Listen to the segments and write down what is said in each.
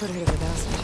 Could hit it a thousand.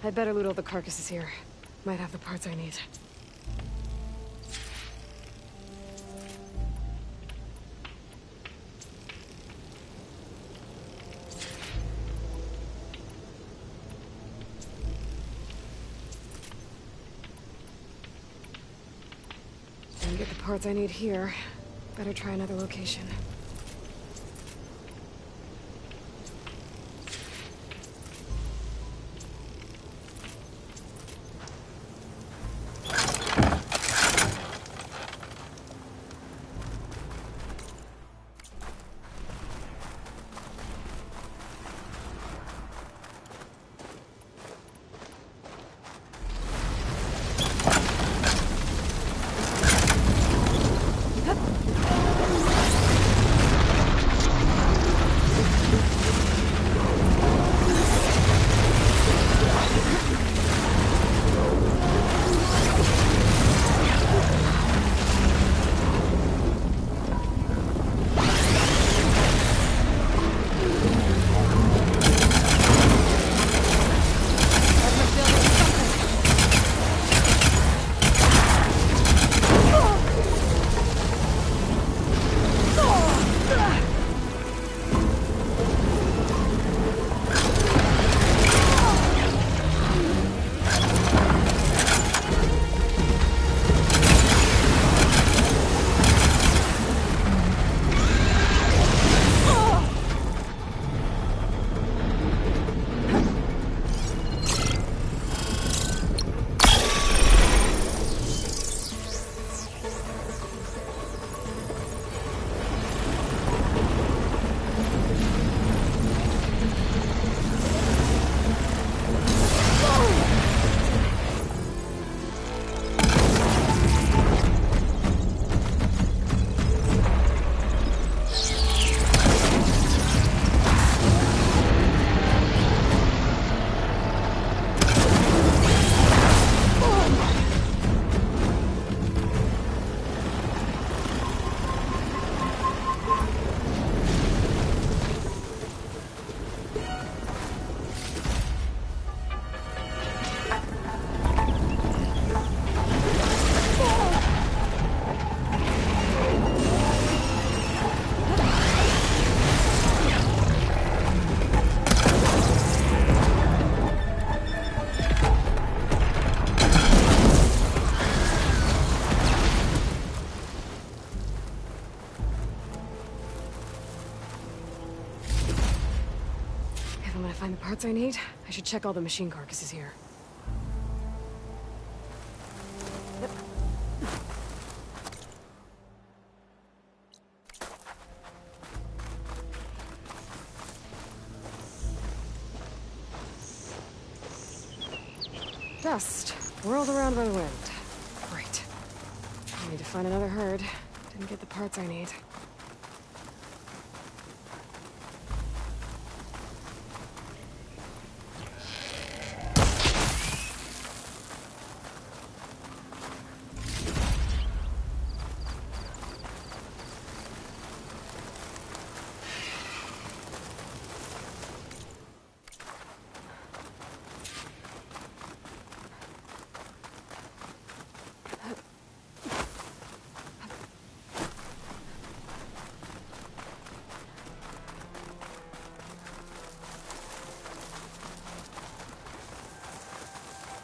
I'd better loot all the carcasses here. Might have the parts I need. Didn't get the parts I need here. Better try another location. If I'm gonna find the parts I need, I should check all the machine carcasses here. Dust, whirled around by the wind. Great. I need to find another herd. Didn't get the parts I need.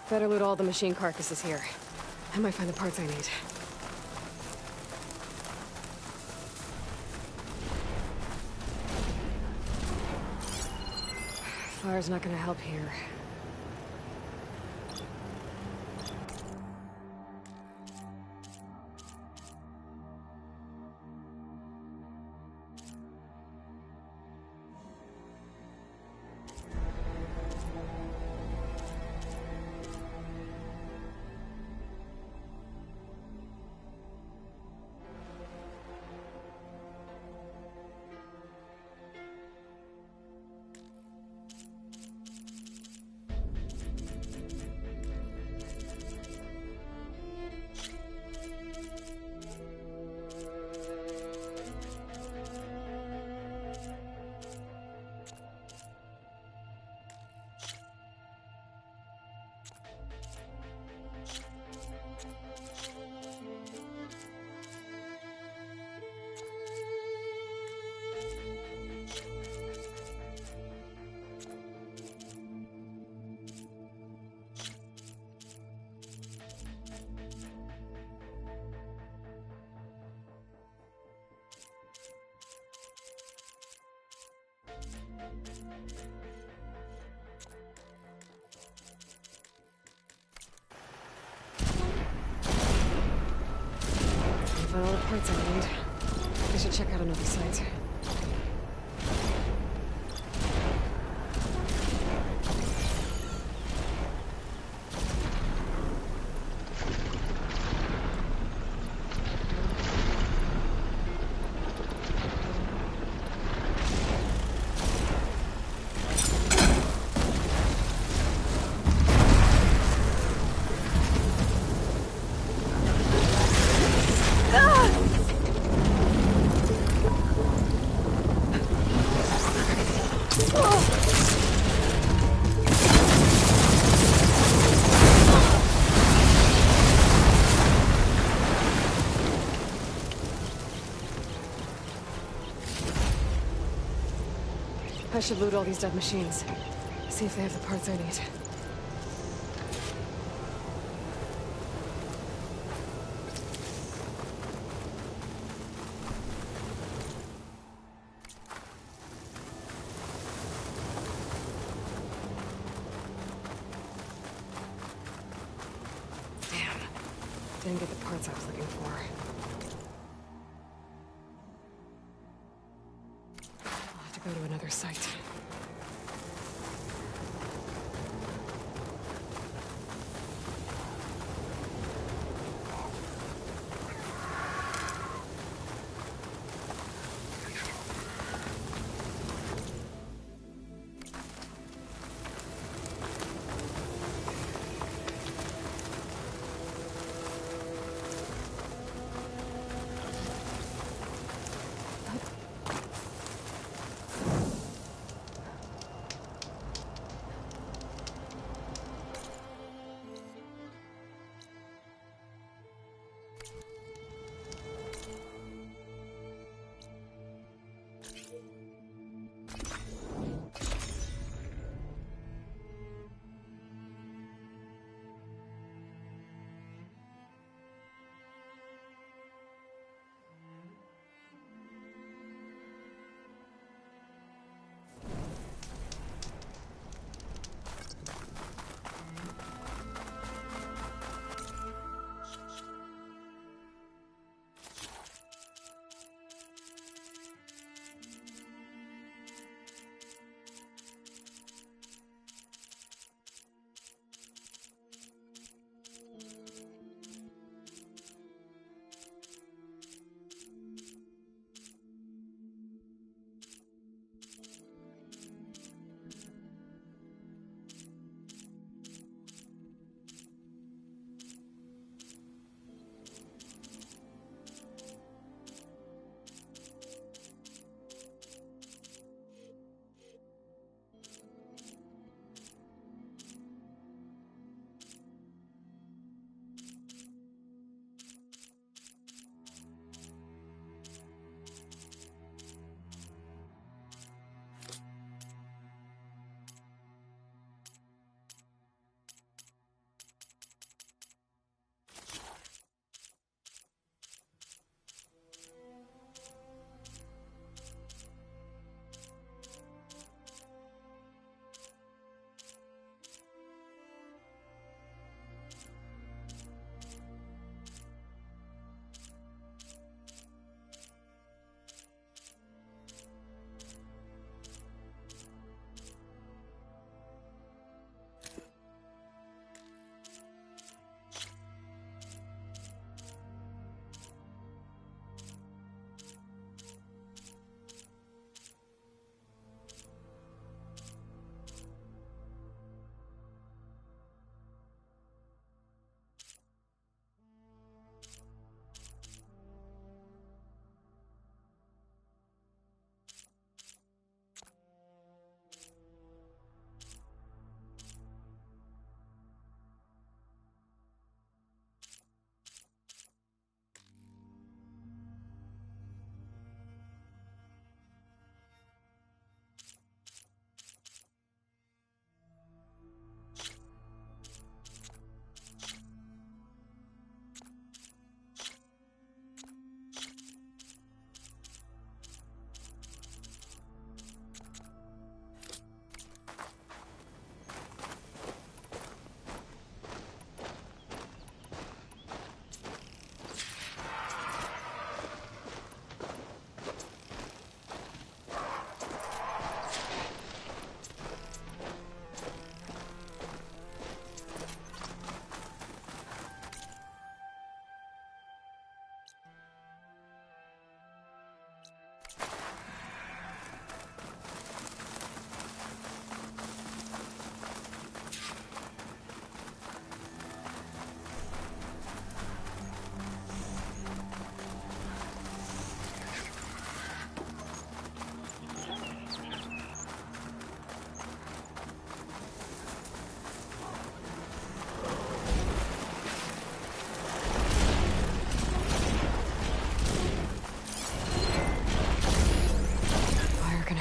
Better loot all the machine carcasses here. I might find the parts I need. Fire's not gonna help here. I found all the parts I need. I should check out another site. I should loot all these dead machines. See if they have the parts I need. Damn. Didn't get the parts I was looking for. I'll have to go to another site.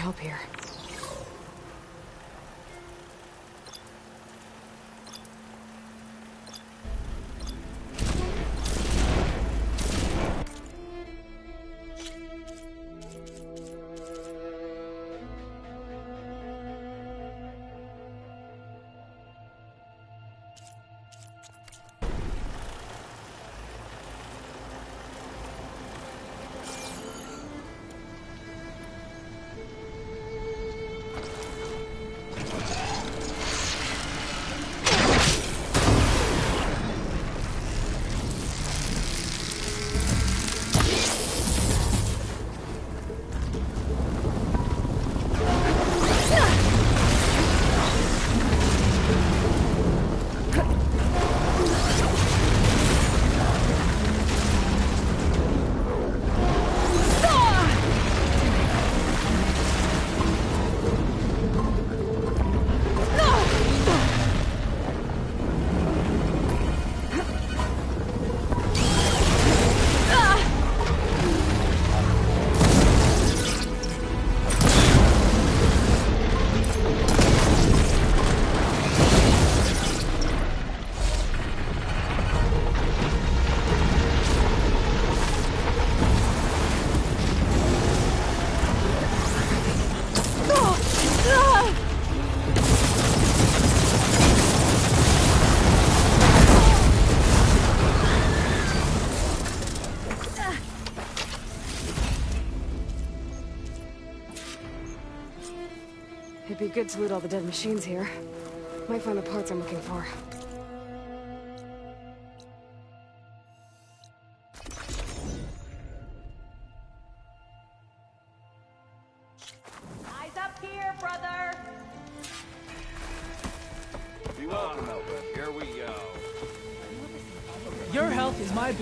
help here. It'd be good to loot all the dead machines here. Might find the parts I'm looking for. Eyes up here, brother! Be welcome, Aloy. Here we go. Your health is my...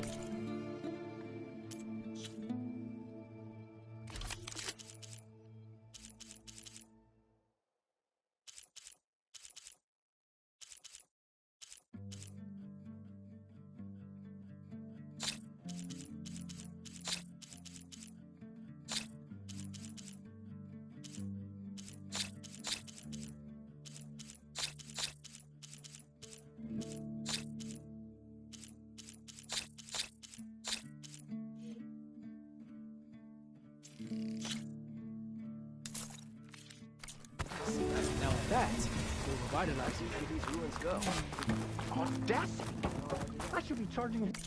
Now that will revitalize you. Where do these ruins go? Audacity! I should be charging it.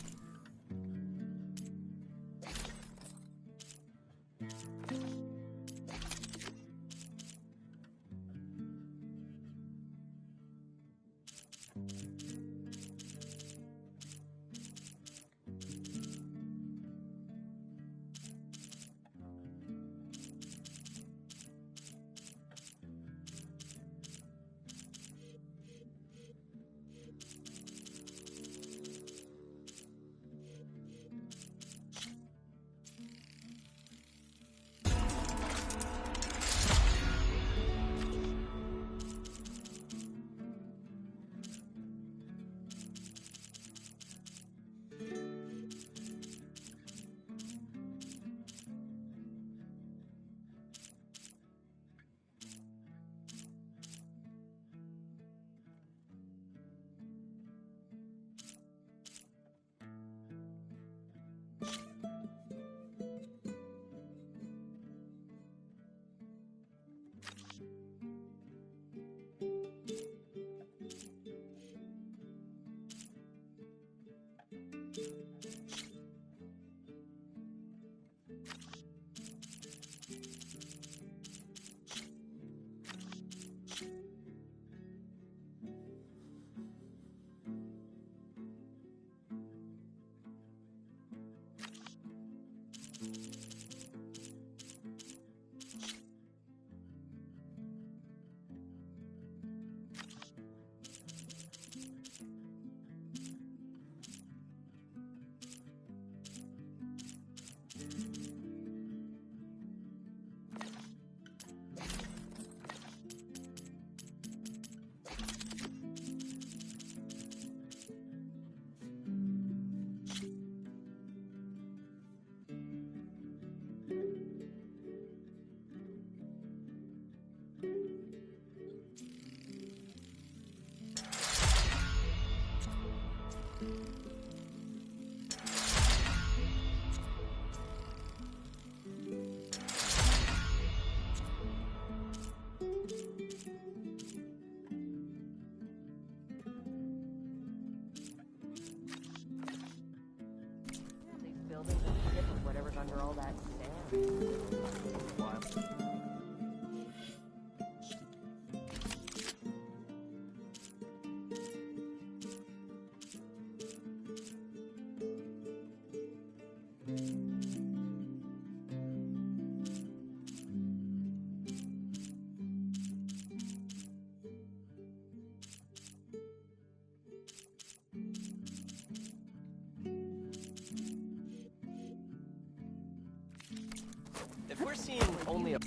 If we're seeing only a...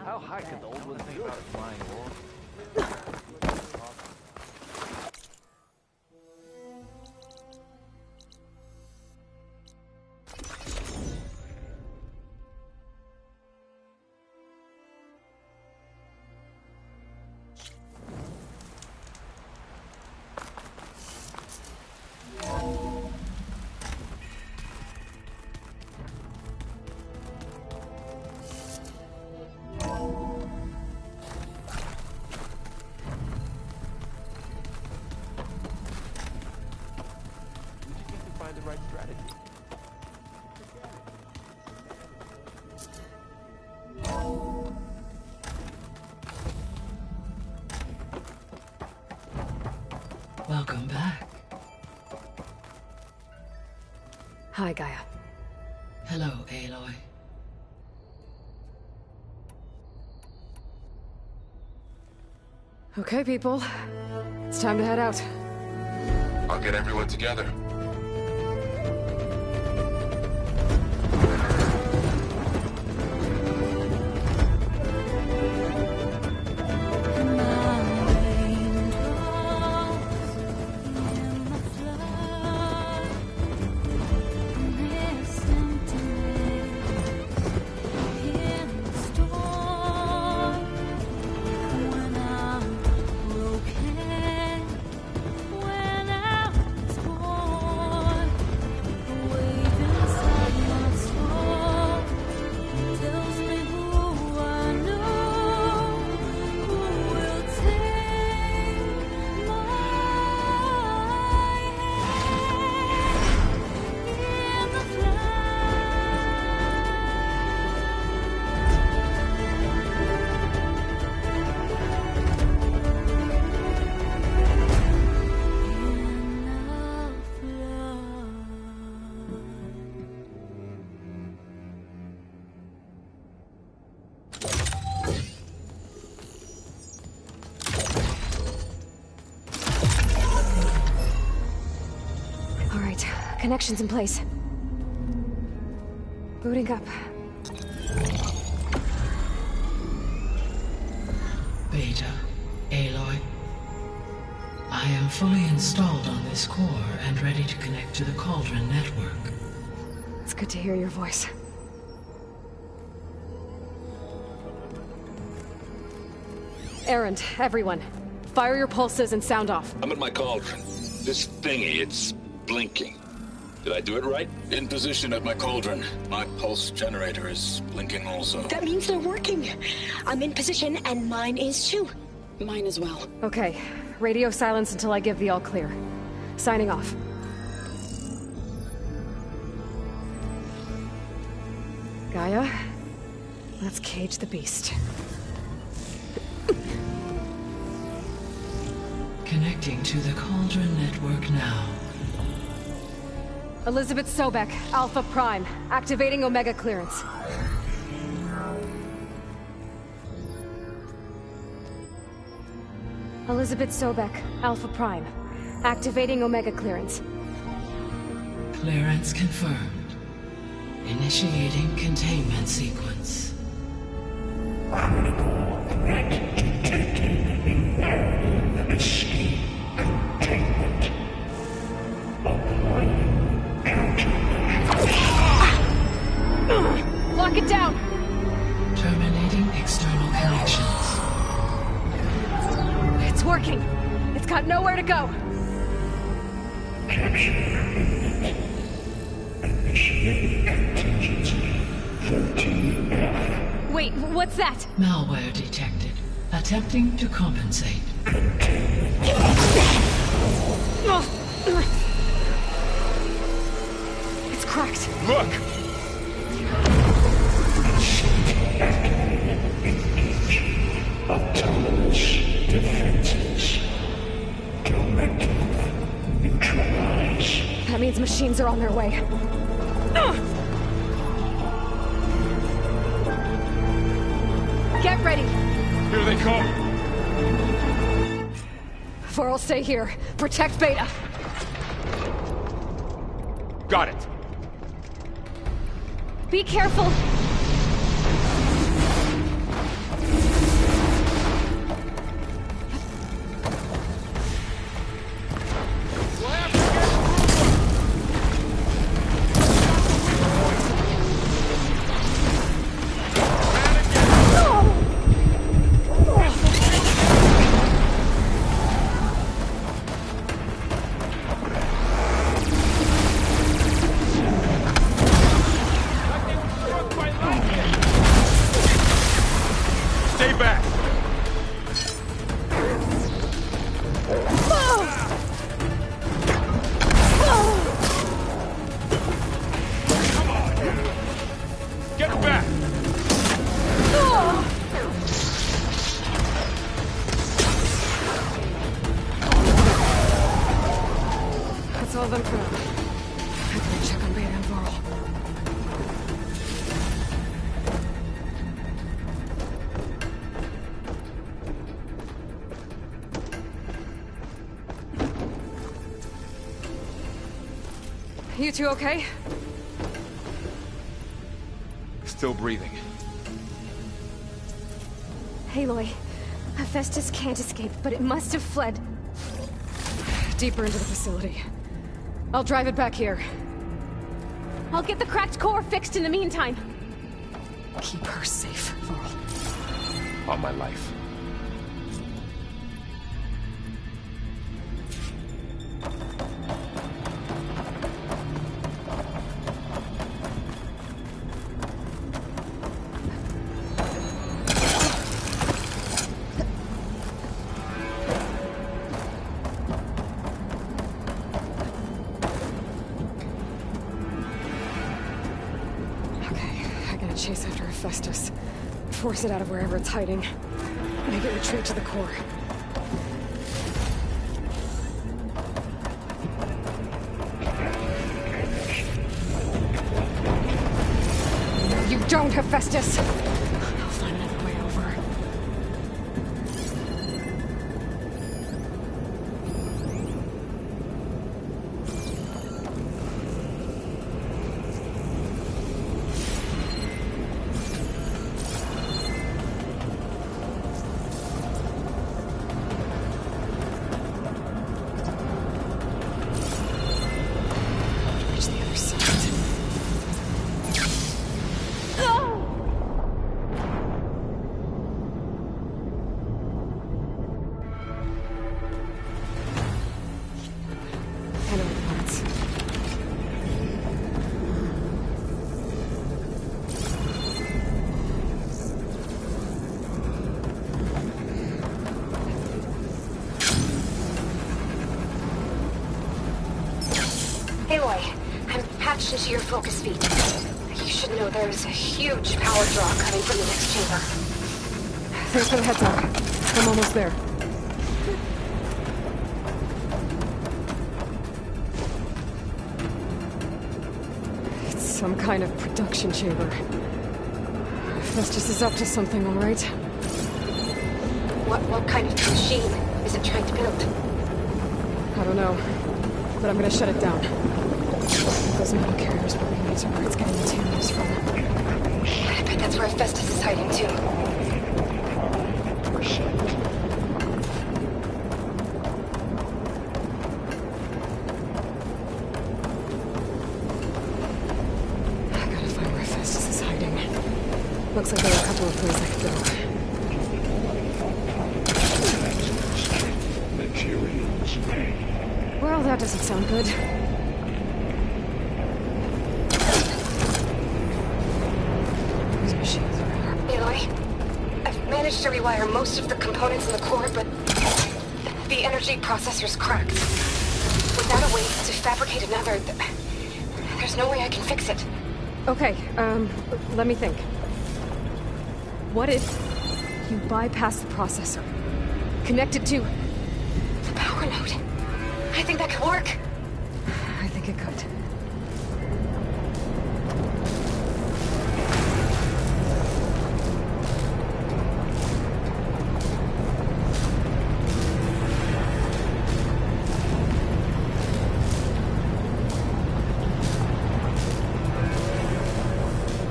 How high could the old one think about flying war? The right strategy. Welcome back. Hi, Gaia. Hello, Aloy. Okay, people. It's time to head out. I'll get everyone together. Connections in place. Booting up. Beta, Aloy. I am fully installed on this core and ready to connect to the Cauldron network. It's good to hear your voice. Errand, everyone. Fire your pulses and sound off. I'm at my cauldron. This thingy, it's blinking. Did I do it right? In position at my cauldron. My pulse generator is blinking also. That means they're working. I'm in position, and mine is too. Mine as well. Okay. Radio silence until I give the all clear. Signing off. Gaia, let's cage the beast. Connecting to the Cauldron network now. Elizabeth Sobek, Alpha Prime, activating Omega clearance. Elizabeth Sobek, Alpha Prime, activating Omega clearance. Clearance confirmed. Initiating containment sequence. Escape containment. Applying Lock it down! Terminating external connections. It's working. It's got nowhere to go. capture. Initiate contingency. 13F. Wait, what's that? Malware detected. Attempting to compensate. It's cracked. Look! Autonomous defenses. Tormented. Neutralize. That means machines are on their way. Get ready. Here they come! Vor'll stay here. Protect Beta. Got it! Be careful. Stay back! Come on! Get back! That's all of them for now. I gotta check on Beta and Vor'l. You two okay? Still breathing. Aloy, Hephaestus can't escape, but it must have fled deeper into the facility. I'll drive it back here. I'll get the cracked core fixed in the meantime. Keep her safe, Vor'l. On my life. Chase after Hephaestus. Force it out of wherever it's hiding. Make it retreat to the core. No, you don't, Hephaestus! I'll find another way over. Aloy, I'm patched into your focus feed. You should know there is a huge power draw coming from the next chamber. Thanks for the heads up. I'm almost there. It's some kind of production chamber. Hephaestus is up to something, all right? What kind of machine is it trying to build? I don't know, but I'm gonna shut it down. Those metal carriers will lead me to where it's getting materials from. I bet that's where Hephaestus is hiding too. I gotta find where Hephaestus is hiding. Looks like there are a couple of places I could go. Well, that doesn't sound good. managed to rewire most of the components in the core, but the energy processor's cracked. Without a way to fabricate another, there's no way I can fix it. Okay, let me think. What if you bypass the processor? Connect it to The power node. I think that could work. I think it could.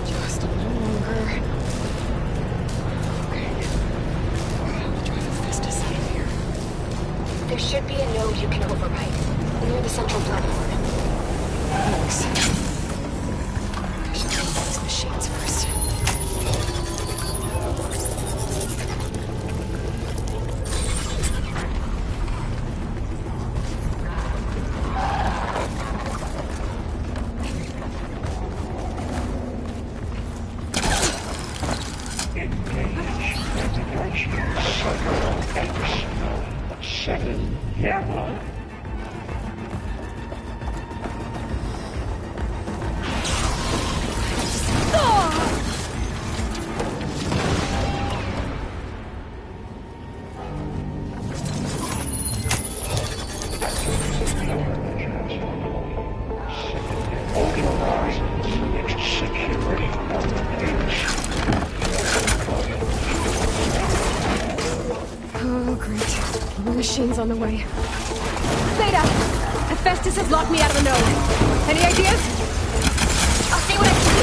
Just a little longer. Okay. I'll drive Hephaestus out of here. There should be a node you can override near the central platform. Thanks. I should clean these machines first. Engage navigation cycle X 7 Gamma. Authorize unit security updates. Oh, great. More machines on the way. Theta! Hephaestus has locked me out of the node. Any ideas? I'll see what I can do.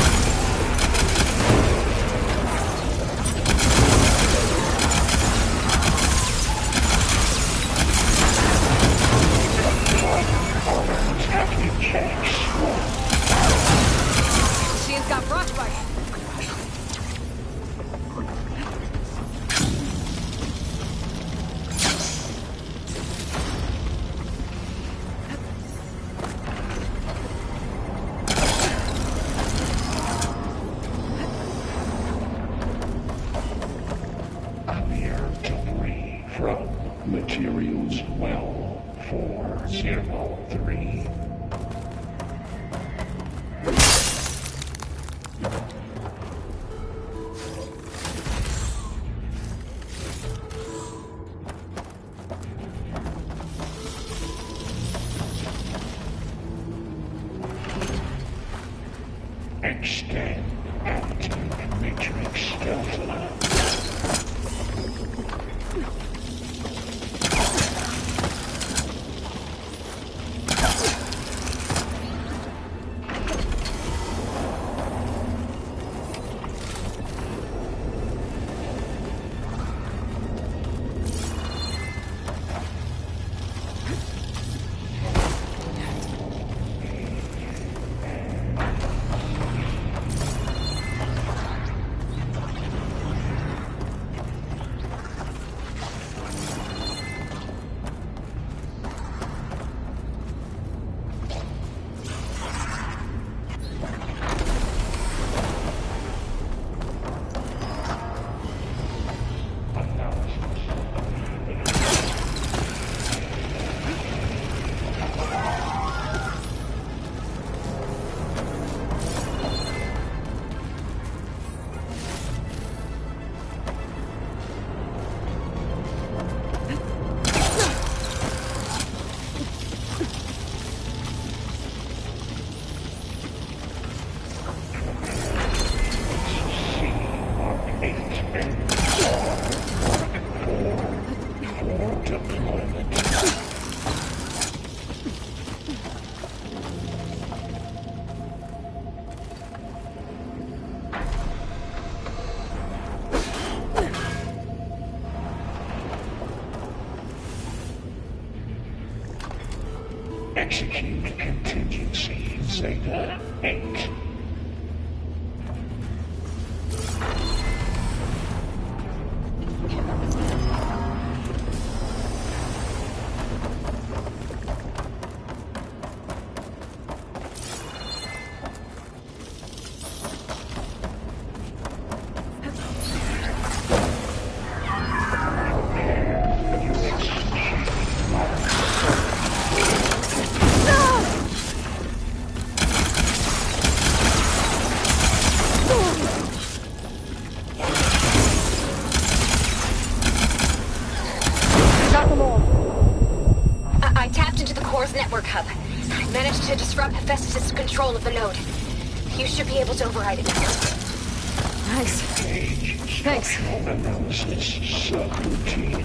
Attacking checks. Machine's got frostbite. Clear debris from materials well 403. Extend active matrix stealth lab. Execute contingency Zeta 8. core's network hub. I managed to disrupt Hephaestus' control of the node. You should be able to override it now. Nice. Thanks. Analysis subroutine.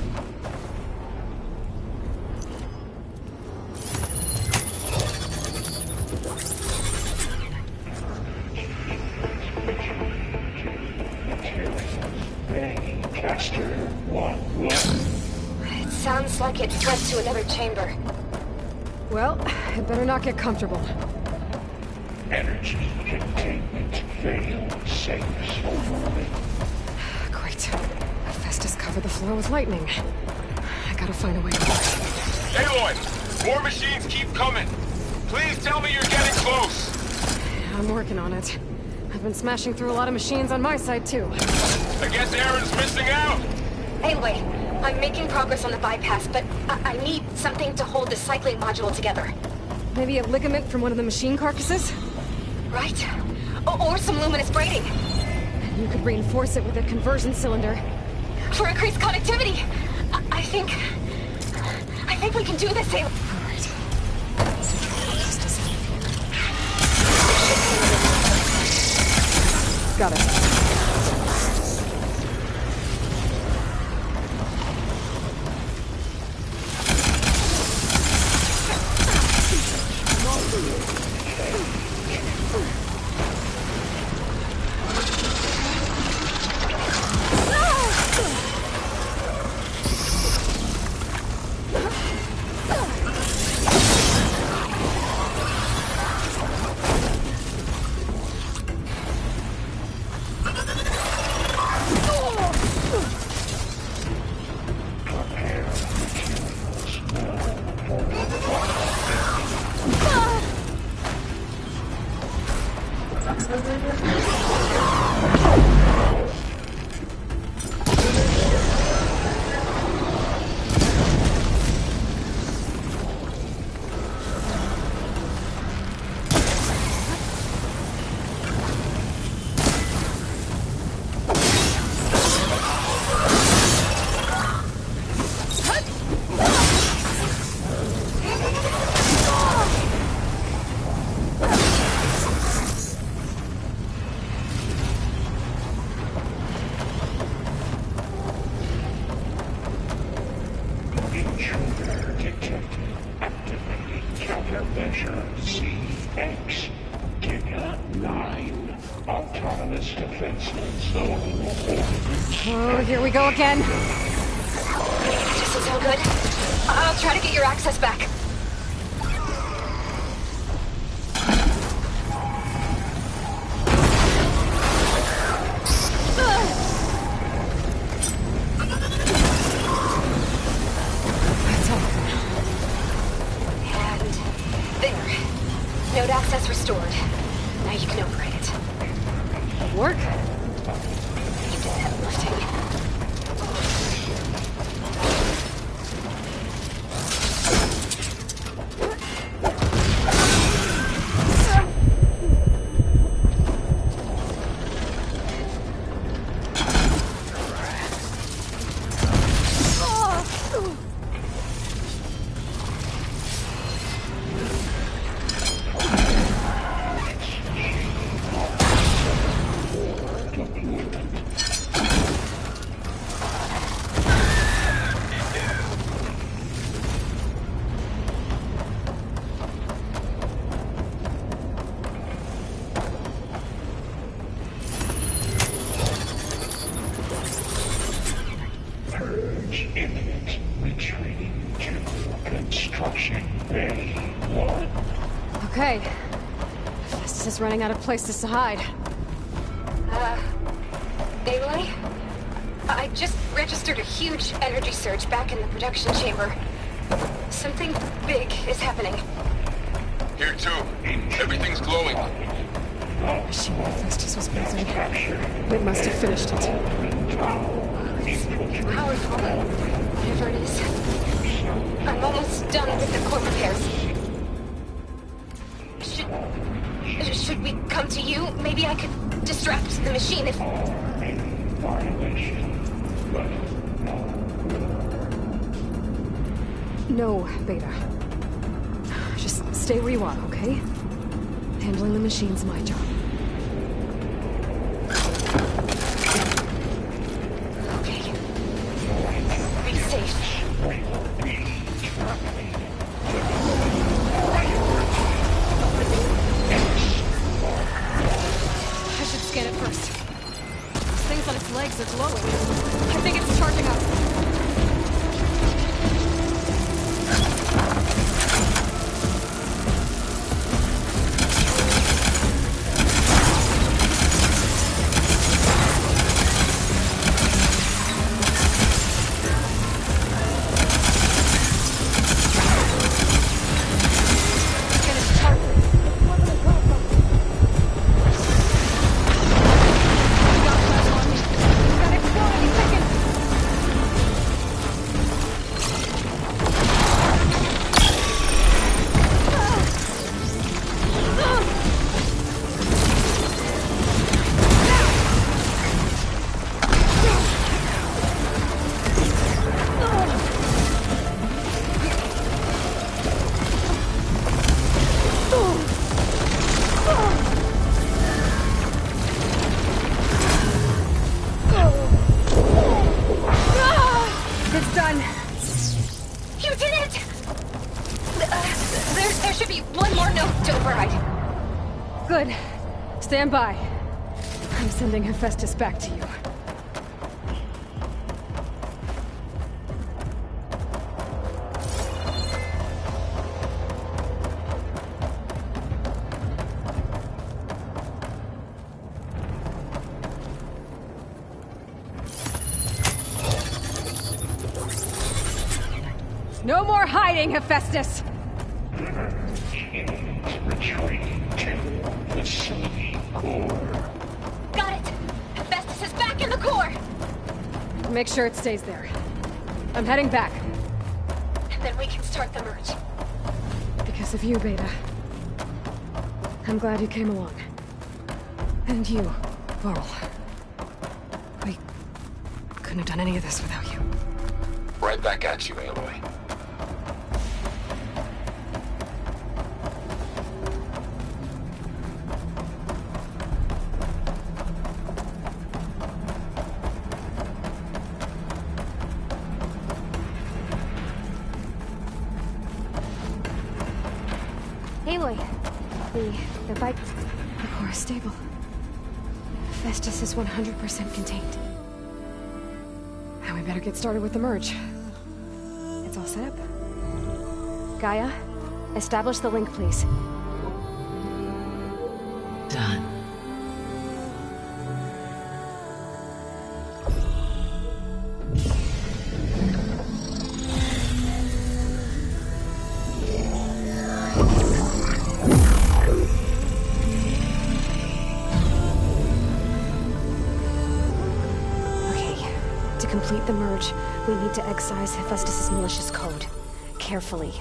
Caster 1-1. It sounds like it fled to another chamber. Well, it better not get comfortable. Energy containment failed. Safes overloaded. Great. Hephaestus covered the floor with lightning. I gotta find a way over. Aloy! More machines keep coming! Please tell me you're getting close! I'm working on it. I've been smashing through a lot of machines on my side, too. I guess Aaron's missing out! Anyway, I'm making progress on the bypass, but I need something to hold the cycling module together. Maybe a ligament from one of the machine carcasses? Right? Or some luminous braiding. You could reinforce it with a conversion cylinder. For increased connectivity! I think we can do this, Aloy. All right. Got it. CX. Giga 9. Autonomous defense zone ordinance. Oh, here we go again. This is so good. I'll try to get your access back. Node access restored. Now you can override it. Work? You did heavy lifting. Imminent. Retreating to construction bay 1. Okay. Festus is running out of places to hide. Aloy? I just registered a huge energy surge back in the production chamber. Something big is happening. Here too. Everything's glowing. The machine Festus was building. It must have finished it. Powerful. Whatever it is. I'm almost done with the core repairs. Should we come to you? Maybe I could distract the machine if... No, Beta. stay where you are, okay? Handling the machine's my job. Okay. Be safe. I should scan it first. These things on its legs are glowing. I think it's charging up. And it's charging. Got flash on me. It's gonna explode any second. It's done. You did it! There should be one more note to override. Good. Stand by. I'm sending Hephaestus back to you. No more hiding, Hephaestus! Retreating to facility core. Got it! Hephaestus is back in the core! Make sure it stays there. I'm heading back. And then we can start the merge. Because of you, Beta. I'm glad you came along. And you, Varl. We couldn't have done any of this without you. Right back at you, Aloy. Aloy, the bike, the core is stable. Hephaestus is 100% contained. And we better get started with the merge. It's all set up. Gaia, establish the link, please. Done. To complete the merge, we need to excise Hephaestus' malicious code. Carefully.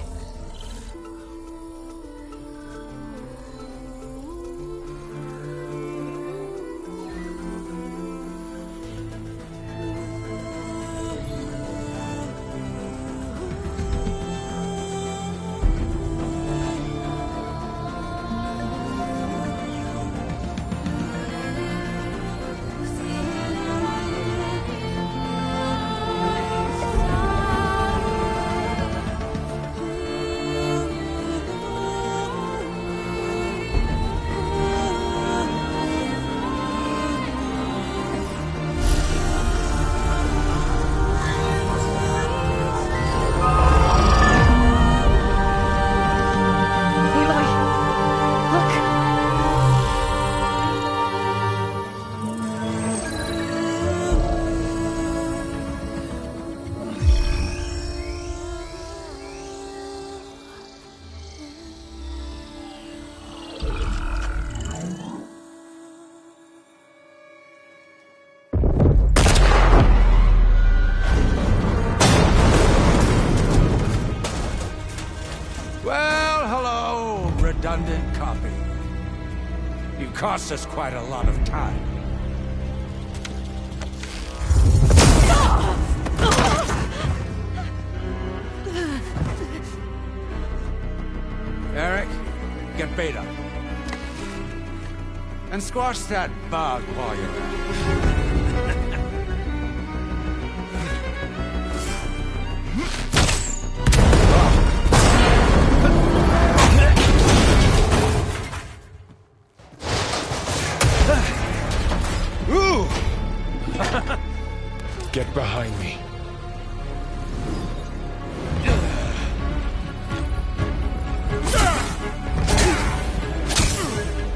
Well, hello, redundant copy. You cost us quite a lot of time. Eric? Beta. And squash that bug while you're at it. Ooh! Get behind me.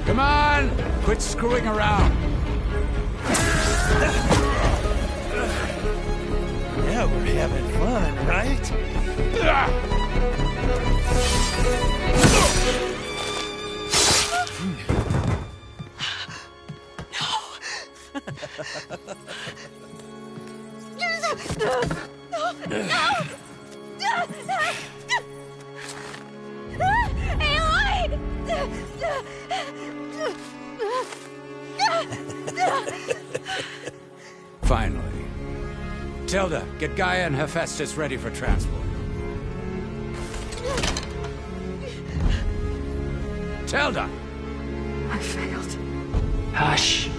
Come on! Quit screwing around. Yeah, we're having fun, right? Finally. Tilda, get Gaia and Hephaestus ready for transport. Tilda! I failed. Hush.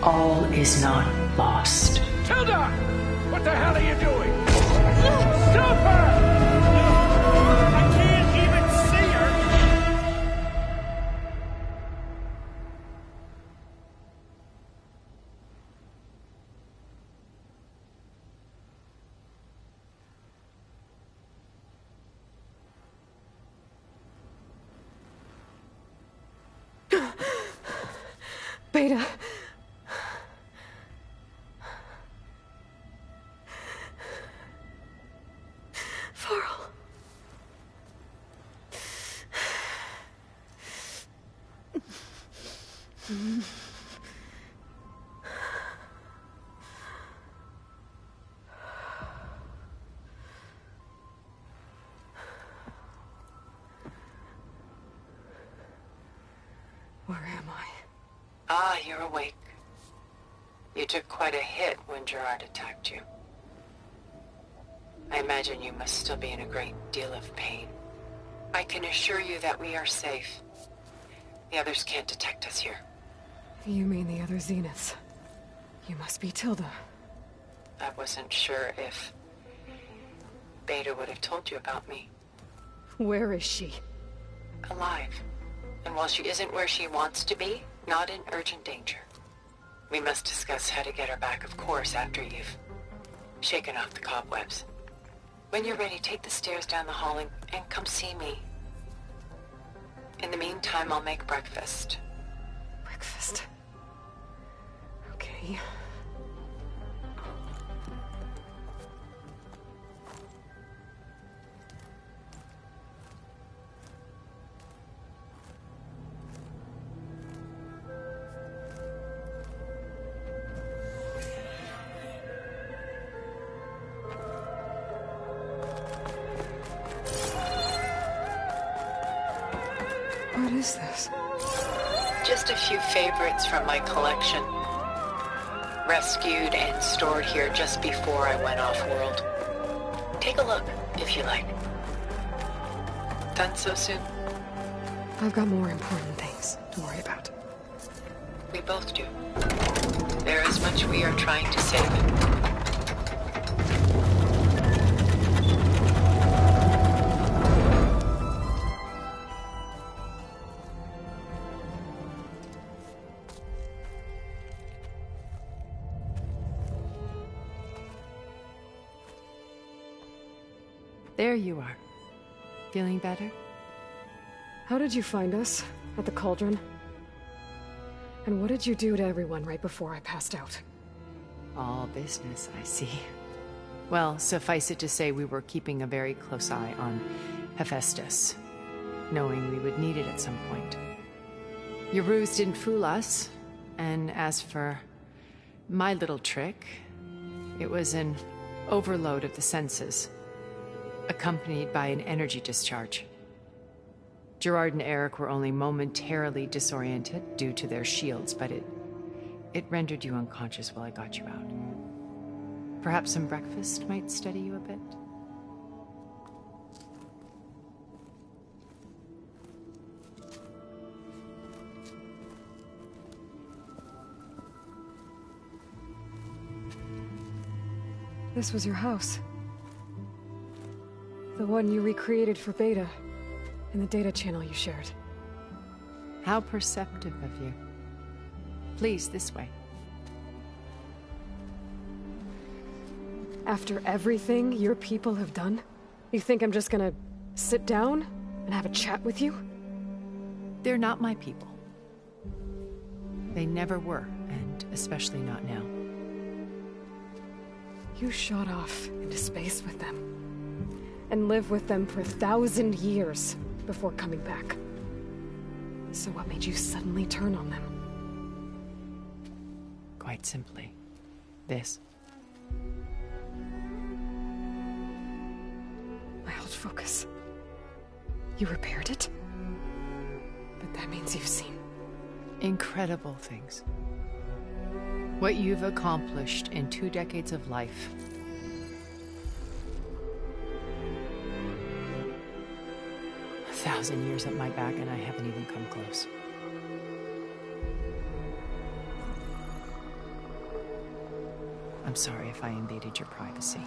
All is not lost. Tilda! What the hell are you doing? Stop her! I can't even see her! Beta. Varl. Where am I? Ah, you're awake. You took quite a hit when Gerard attacked you. I imagine you must still be in a great deal of pain. I can assure you that we are safe. The others can't detect us here. You mean the other Zeniths? You must be Tilda. I wasn't sure if Beta would have told you about me. Where is she? Alive. And while she isn't where she wants to be, not in urgent danger. We must discuss how to get her back, of course, after you've shaken off the cobwebs. When you're ready, take the stairs down the hall and come see me. In the meantime, I'll make breakfast. Breakfast. Okay. What is this? Just a few favorites from my collection. Rescued and stored here just before I went off-world. Take a look, if you like. Done so soon? I've got more important things to worry about. We both do. There is much we are trying to save. There you are. Feeling better? How did you find us? At the cauldron? And what did you do to everyone right before I passed out? All business, I see. Well, suffice it to say we were keeping a very close eye on Hephaestus, knowing we would need it at some point. Your ruse didn't fool us, and as for my little trick, it was an overload of the senses, accompanied by an energy discharge. Gerard and Eric were only momentarily disoriented due to their shields, but it rendered you unconscious while I got you out. Perhaps some breakfast might steady you a bit? This was your house. The one you recreated for Beta, in the data channel you shared. How perceptive of you. Please, this way. After everything your people have done, you think I'm just gonna sit down and have a chat with you? They're not my people. They never were, and especially not now. You shot off into space with them, and lived with them for 1,000 years before coming back. So what made you suddenly turn on them? Quite simply, this. My old focus. You repaired it? But that means you've seen... incredible things. What you've accomplished in 2 decades of life. A 1,000 years at my back and I haven't even come close. I'm sorry if I invaded your privacy,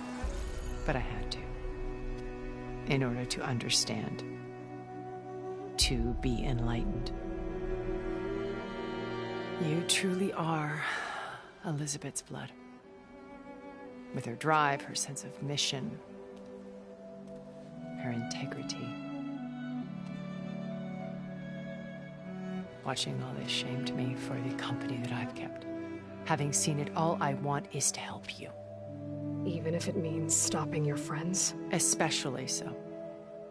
but I had to. In order to understand. To be enlightened. You truly are Elizabeth's blood. With her drive, her sense of mission, her integrity. Watching all this shamed me for the company that I've kept. Having seen it, all I want is to help you. Even if it means stopping your friends? Especially so.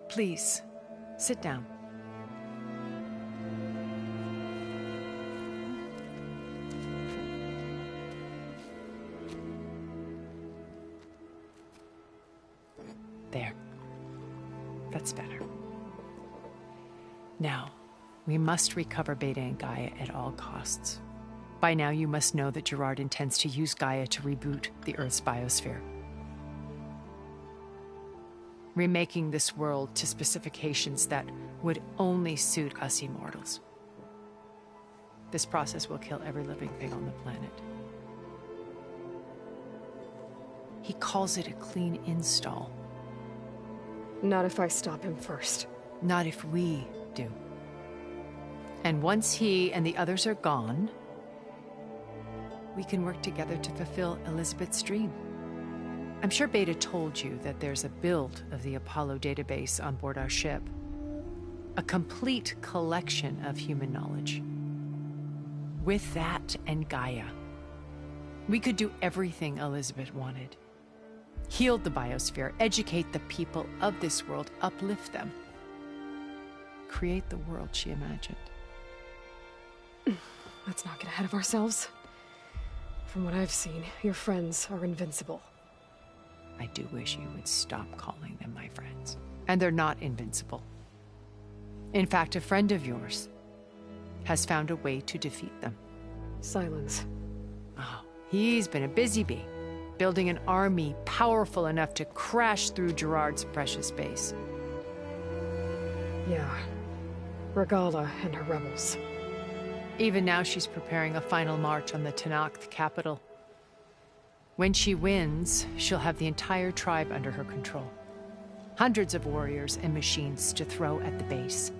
Please, sit down. There. That's better. Now, we must recover Beta and Gaia at all costs. By now, you must know that Gerard intends to use Gaia to reboot the Earth's biosphere. Remaking this world to specifications that would only suit us immortals. This process will kill every living thing on the planet. He calls it a clean install. Not if I stop him first. Not if we do. And once he and the others are gone, we can work together to fulfill Elizabeth's dream. I'm sure Beta told you that there's a build of the Apollo database on board our ship. A complete collection of human knowledge. With that and Gaia, we could do everything Elizabeth wanted. Heal the biosphere, educate the people of this world, uplift them. Create the world she imagined. Let's not get ahead of ourselves. From what I've seen, your friends are invincible. I do wish you would stop calling them my friends. And they're not invincible. In fact, a friend of yours has found a way to defeat them. Silence. Oh, he's been a busy bee, building an army powerful enough to crash through Gerard's precious base. Yeah. Regala and her rebels. Even now, she's preparing a final march on the Tenakth capital. When she wins, she'll have the entire tribe under her control. Hundreds of warriors and machines to throw at the base.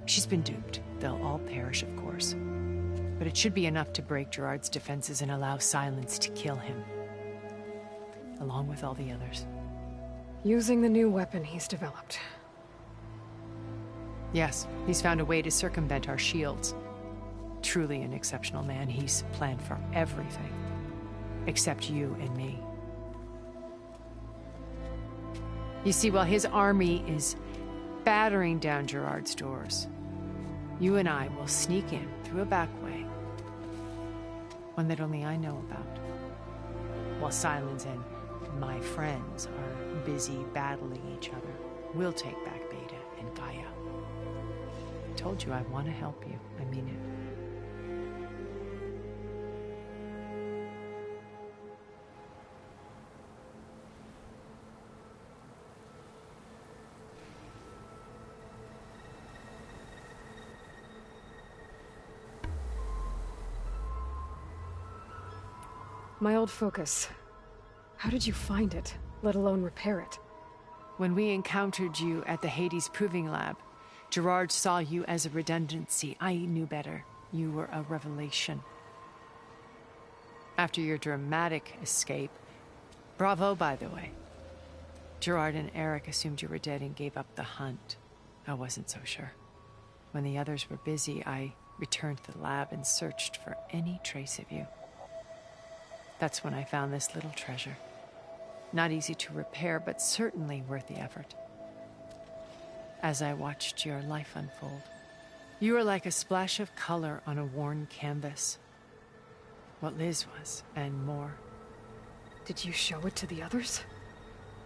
She's been duped. They'll all perish, of course. But it should be enough to break Gerard's defenses and allow Silence to kill him. Along with all the others. Using the new weapon he's developed. Yes, he's found a way to circumvent our shields. Truly an exceptional man. He's planned for everything. Except you and me. You see, while his army is battering down Gerard's doors, you and I will sneak in through a back way. One that only I know about. While Silence and my friends are busy battling each other, we'll take back Beta and Gaia. I told you I want to help you. I mean it. My old focus. How did you find it, let alone repair it? When we encountered you at the Hades Proving Lab, Gerard saw you as a redundancy. I knew better. You were a revelation. After your dramatic escape, bravo, by the way. Gerard and Eric assumed you were dead and gave up the hunt. I wasn't so sure. When the others were busy, I returned to the lab and searched for any trace of you. That's when I found this little treasure. Not easy to repair, but certainly worth the effort. As I watched your life unfold, you were like a splash of color on a worn canvas. What Liz was, and more. Did you show it to the others?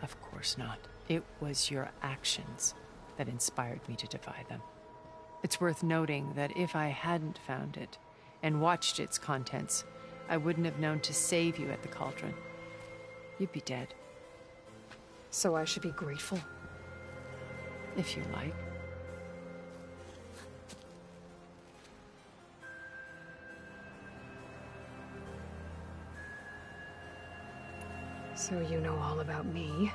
Of course not. It was your actions that inspired me to defy them. It's worth noting that if I hadn't found it and watched its contents, I wouldn't have known to save you at the cauldron. You'd be dead. So I should be grateful? If you like. So you know all about me.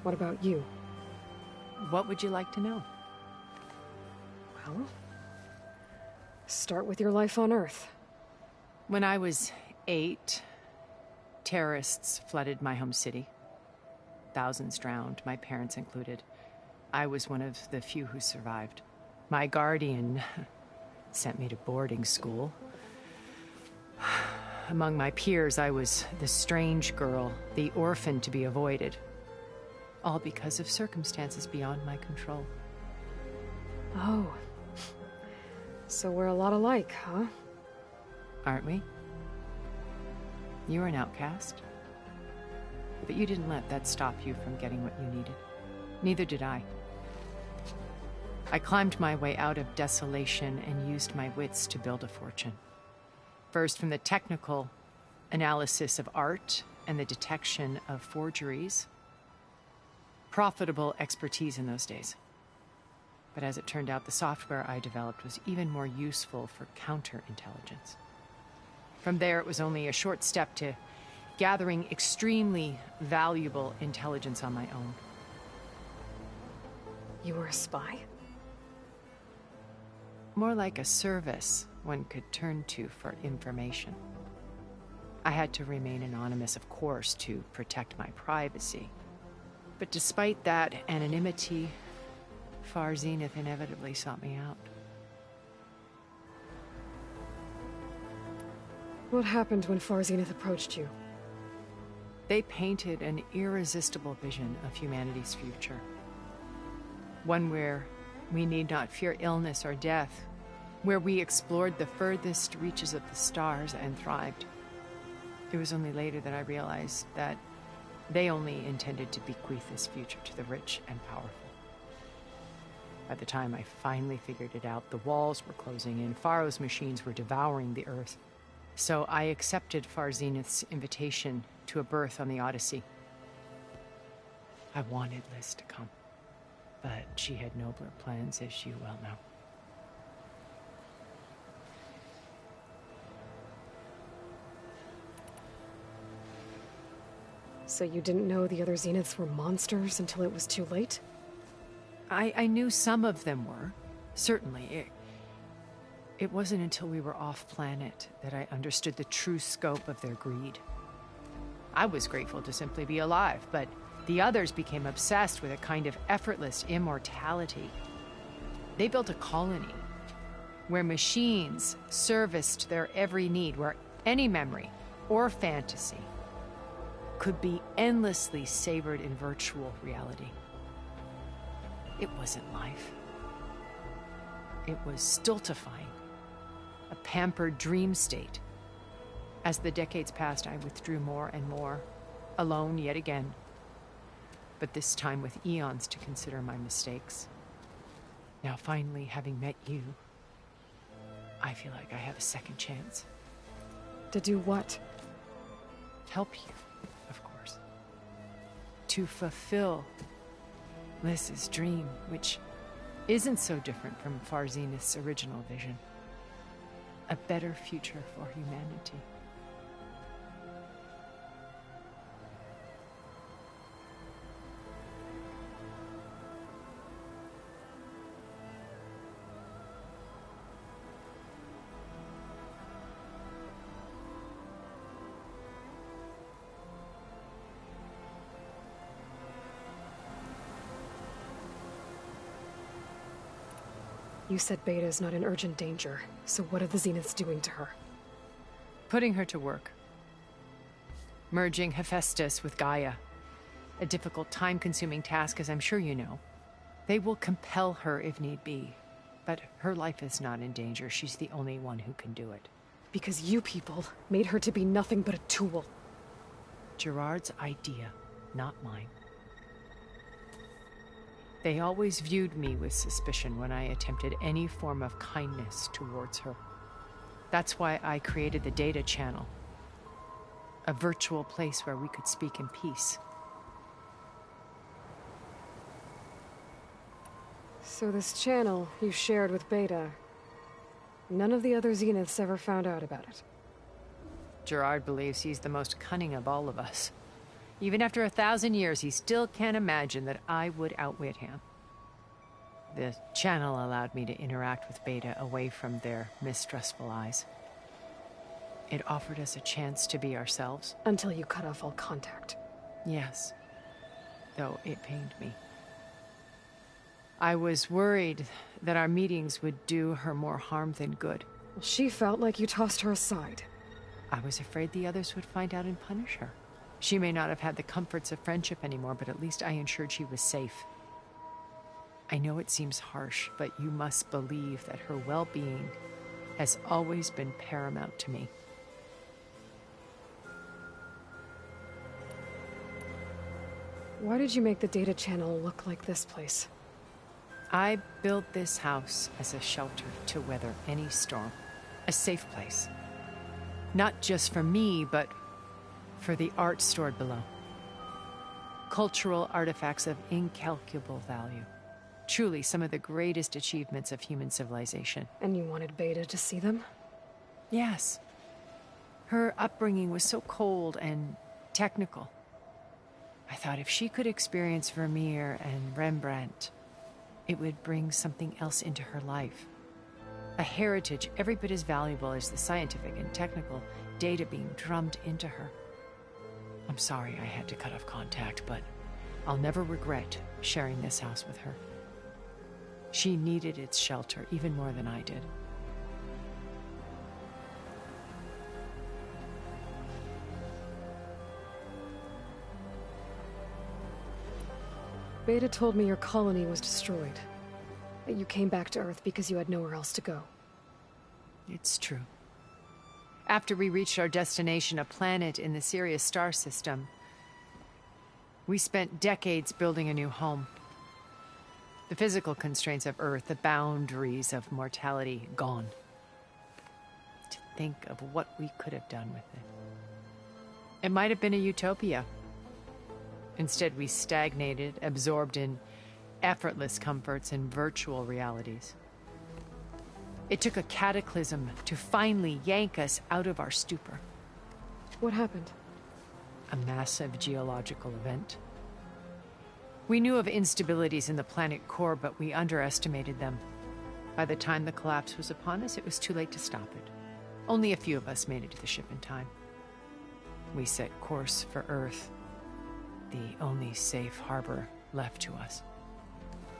What about you? What would you like to know? Well, start with your life on Earth. When I was 8, terrorists flooded my home city. Thousands drowned, my parents included. I was one of the few who survived. My guardian sent me to boarding school. Among my peers, I was the strange girl, the orphan to be avoided. All because of circumstances beyond my control. Oh. So we're a lot alike, huh? Aren't we? You were an outcast. But you didn't let that stop you from getting what you needed. Neither did I. I climbed my way out of desolation and used my wits to build a fortune. First, from the technical analysis of art and the detection of forgeries. Profitable expertise in those days. But as it turned out, the software I developed was even more useful for counterintelligence. From there, it was only a short step to gathering extremely valuable intelligence on my own. You were a spy? More like a service one could turn to for information. I had to remain anonymous, of course, to protect my privacy. But despite that anonymity, Far Zenith inevitably sought me out. What happened when Far Zenith approached you? They painted an irresistible vision of humanity's future. One where we need not fear illness or death, where we explored the furthest reaches of the stars and thrived. It was only later that I realized that they only intended to bequeath this future to the rich and powerful. By the time I finally figured it out, the walls were closing in, Pharaoh's machines were devouring the Earth. So I accepted Far Zenith's invitation to a berth on the Odyssey. I wanted Liz to come, but she had nobler plans, as you well know. So you didn't know the other Zeniths were monsters until it was too late? I knew some of them were, certainly. It wasn't until we were off-planet that I understood the true scope of their greed. I was grateful to simply be alive, but the others became obsessed with a kind of effortless immortality. They built a colony where machines serviced their every need, where any memory or fantasy could be endlessly savored in virtual reality. It wasn't life. It was stultifying, a pampered dream state. As the decades passed, I withdrew more and more, alone yet again, but this time with eons to consider my mistakes. Now finally, having met you, I feel like I have a second chance. To do what? Help you, of course. To fulfill Liz's dream, which isn't so different from Far Zenith's original vision. A better future for humanity. You said Beta is not in urgent danger, so what are the Zeniths doing to her? Putting her to work. Merging Hephaestus with Gaia. A difficult, time-consuming task, as I'm sure you know. They will compel her if need be. But her life is not in danger. She's the only one who can do it. Because you people made her to be nothing but a tool. Gerard's idea, not mine. They always viewed me with suspicion when I attempted any form of kindness towards her. That's why I created the data channel. A virtual place where we could speak in peace. So this channel you shared with Beta, none of the other Zeniths ever found out about it? Gerard believes he's the most cunning of all of us. Even after 1,000 years, he still can't imagine that I would outwit him. The channel allowed me to interact with Beta away from their mistrustful eyes. It offered us a chance to be ourselves. Until you cut off all contact. Yes, though it pained me. I was worried that our meetings would do her more harm than good. She felt like you tossed her aside. I was afraid the others would find out and punish her. She may not have had the comforts of friendship anymore, but at least I ensured she was safe. I know it seems harsh, but you must believe that her well-being has always been paramount to me. Why did you make the data channel look like this place? I built this house as a shelter to weather any storm. A safe place. Not just for me, but for the art stored below. Cultural artifacts of incalculable value. Truly some of the greatest achievements of human civilization. And you wanted Beta to see them? Yes. Her upbringing was so cold and technical. I thought if she could experience Vermeer and Rembrandt, it would bring something else into her life. A heritage every bit as valuable as the scientific and technical data being drummed into her. I'm sorry I had to cut off contact, but I'll never regret sharing this house with her. She needed its shelter even more than I did. Beta told me your colony was destroyed. That you came back to Earth because you had nowhere else to go. It's true. After we reached our destination, a planet in the Sirius star system, we spent decades building a new home. The physical constraints of Earth, the boundaries of mortality, gone. To think of what we could have done with it. It might have been a utopia. Instead, we stagnated, absorbed in effortless comforts and virtual realities. It took a cataclysm to finally yank us out of our stupor. What happened? A massive geological event. We knew of instabilities in the planet core, but we underestimated them. By the time the collapse was upon us, it was too late to stop it. Only a few of us made it to the ship in time. We set course for Earth, the only safe harbor left to us.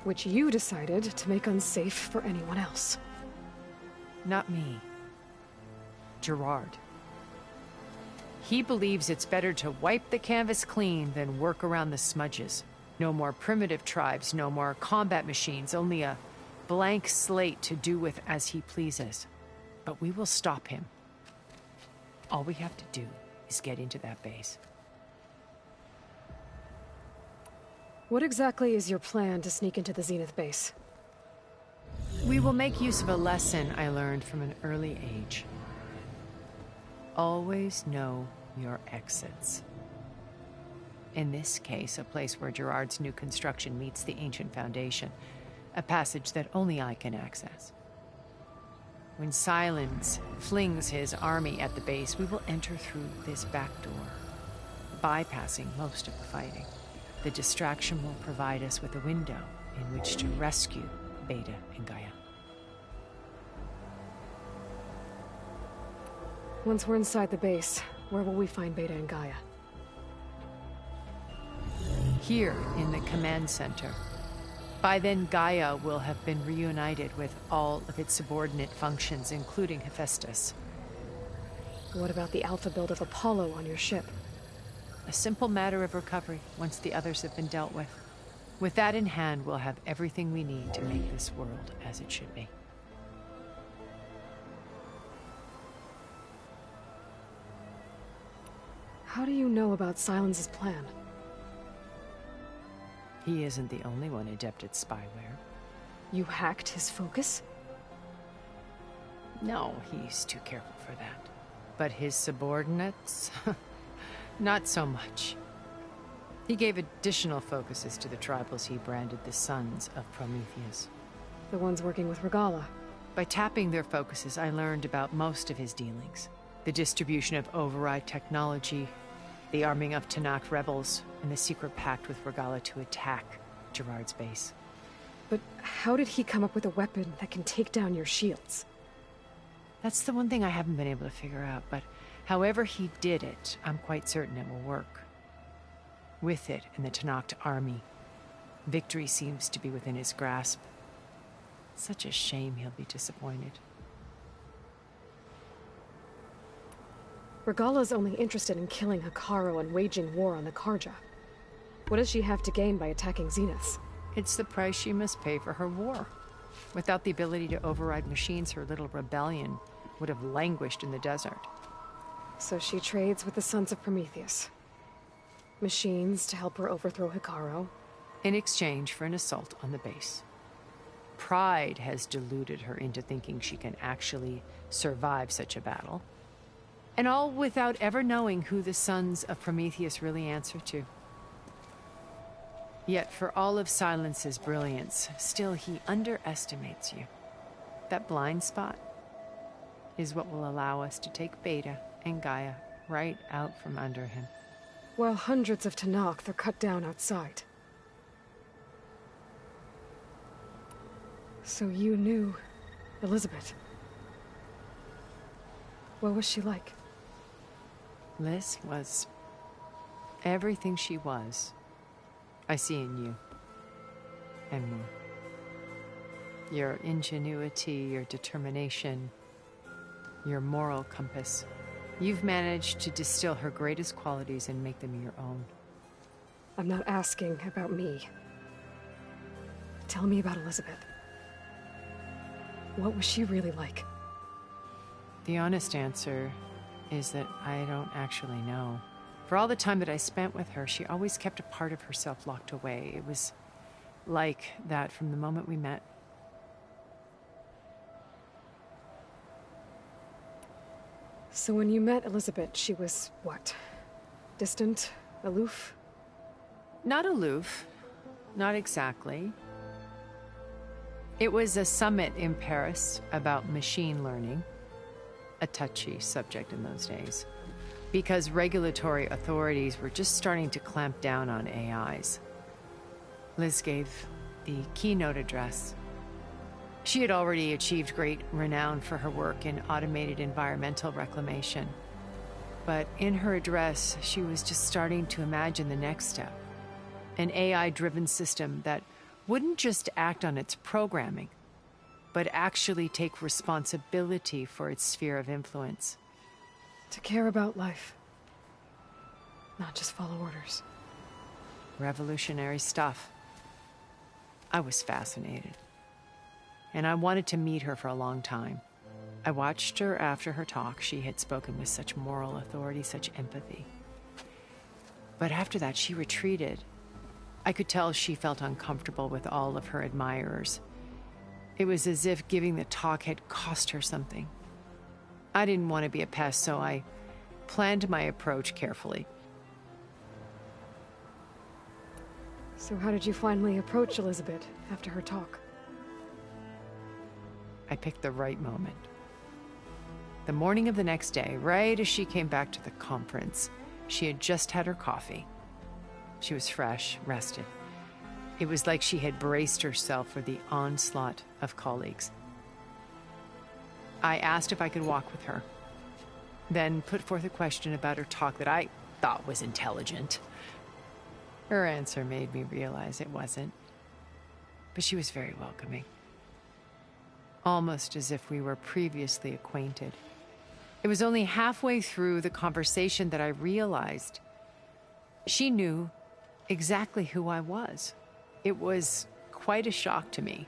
Which you decided to make unsafe for anyone else. Not me. Gerard. He believes it's better to wipe the canvas clean than work around the smudges. No more primitive tribes, no more combat machines, only a blank slate to do with as he pleases. But we will stop him. All we have to do is get into that base. What exactly is your plan to sneak into the Zenith base? We will make use of a lesson I learned from an early age. Always know your exits. In this case, a place where Gerard's new construction meets the ancient foundation, a passage that only I can access. When Silence flings his army at the base, we will enter through this back door, bypassing most of the fighting. The distraction will provide us with a window in which to rescue Beta and Gaia. Once we're inside the base, where will we find Beta and Gaia? Here in the command center. By then, Gaia will have been reunited with all of its subordinate functions, including Hephaestus. What about the alpha build of Apollo on your ship? A simple matter of recovery once the others have been dealt with. With that in hand, we'll have everything we need to make this world as it should be. How do you know about Silence's plan? He isn't the only one adept at spyware. You hacked his focus? No, he's too careful for that. But his subordinates? Not so much. He gave additional focuses to the tribals he branded the Sons of Prometheus. The ones working with Regala. By tapping their focuses, I learned about most of his dealings. The distribution of override technology, the arming of Tanakh rebels, and the secret pact with Regala to attack Gerard's base. But how did he come up with a weapon that can take down your shields? That's the one thing I haven't been able to figure out, but however he did it, I'm quite certain it will work. With it and the Tanakh army, victory seems to be within his grasp. Such a shame he'll be disappointed. Regala's only interested in killing Hekarro and waging war on the Karja. What does she have to gain by attacking Zenith? It's the price she must pay for her war. Without the ability to override machines, her little rebellion would have languished in the desert. So she trades with the Sons of Prometheus. Machines to help her overthrow Hekarro. In exchange for an assault on the base. Pride has deluded her into thinking she can actually survive such a battle. And all without ever knowing who the Sons of Prometheus really answer to. Yet for all of Silence's brilliance, still he underestimates you. That blind spot is what will allow us to take Beta and Gaia right out from under him. While hundreds of Tanakh are cut down outside. So you knew Elizabeth. What was she like? Liz was everything she was. I see in you. And more. Your ingenuity, your determination, your moral compass. You've managed to distill her greatest qualities and make them your own. I'm not asking about me. Tell me about Elizabeth. What was she really like? The honest answer is that I don't actually know. For all the time that I spent with her, she always kept a part of herself locked away. It was like that from the moment we met. So when you met Elizabeth, she was what? Distant? Aloof? Not aloof. Not exactly. It was a summit in Paris about machine learning. A touchy subject in those days. Because regulatory authorities were just starting to clamp down on AIs. Liz gave the keynote address. She had already achieved great renown for her work in automated environmental reclamation. But in her address, she was just starting to imagine the next step. An AI-driven system that wouldn't just act on its programming, but actually take responsibility for its sphere of influence. To care about life. Not just follow orders. Revolutionary stuff. I was fascinated. And I wanted to meet her for a long time. I watched her after her talk. She had spoken with such moral authority, such empathy. But after that, she retreated. I could tell she felt uncomfortable with all of her admirers. It was as if giving the talk had cost her something. I didn't want to be a pest, so I planned my approach carefully. So how did you finally approach Elizabeth after her talk? I picked the right moment. The morning of the next day, right as she came back to the conference, she had just had her coffee. She was fresh, rested. It was like she had braced herself for the onslaught of colleagues. I asked if I could walk with her, then put forth a question about her talk that I thought was intelligent. Her answer made me realize it wasn't. but she was very welcoming. Almost as if we were previously acquainted. It was only halfway through the conversation that I realized she knew exactly who I was. It was quite a shock to me.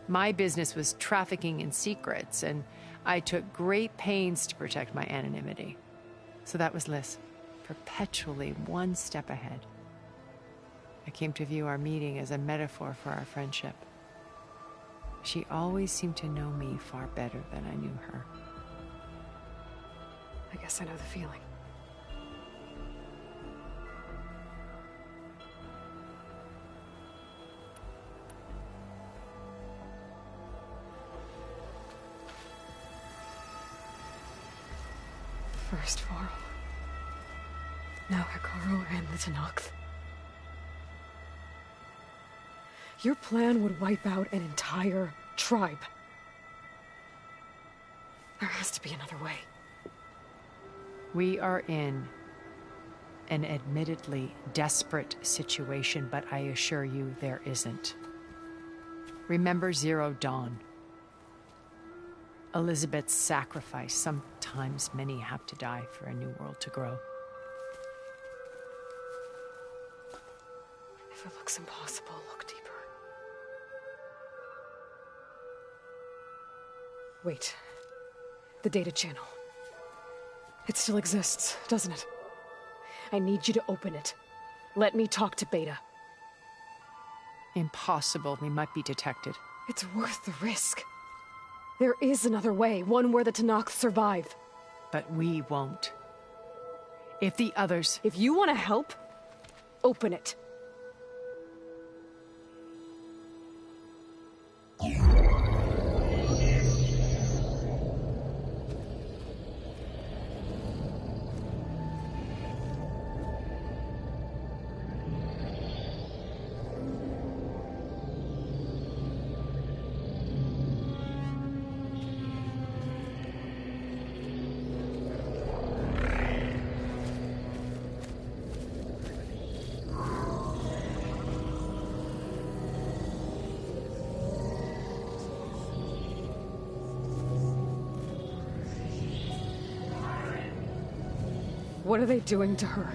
My business was trafficking in secrets, and I took great pains to protect my anonymity. So that was Liz, perpetually one step ahead. I came to view our meeting as a metaphor for our friendship. She always seemed to know me far better than I knew her. I guess I know the feeling. First Varl. Now Hikaru and the Tenakth. Your plan would wipe out an entire tribe. There has to be another way. We are in an admittedly desperate situation, but I assure you there isn't. Remember Zero Dawn. Elizabeth's sacrifice. Sometimes many have to die for a new world to grow. If it looks impossible, look deeper. Wait. The data channel. It still exists, doesn't it? I need you to open it. Let me talk to Beta. Impossible. We might be detected. It's worth the risk. There is another way, one where the Tenakth survive. But we won't. If the others... If you want to help, open it. What are they doing to her?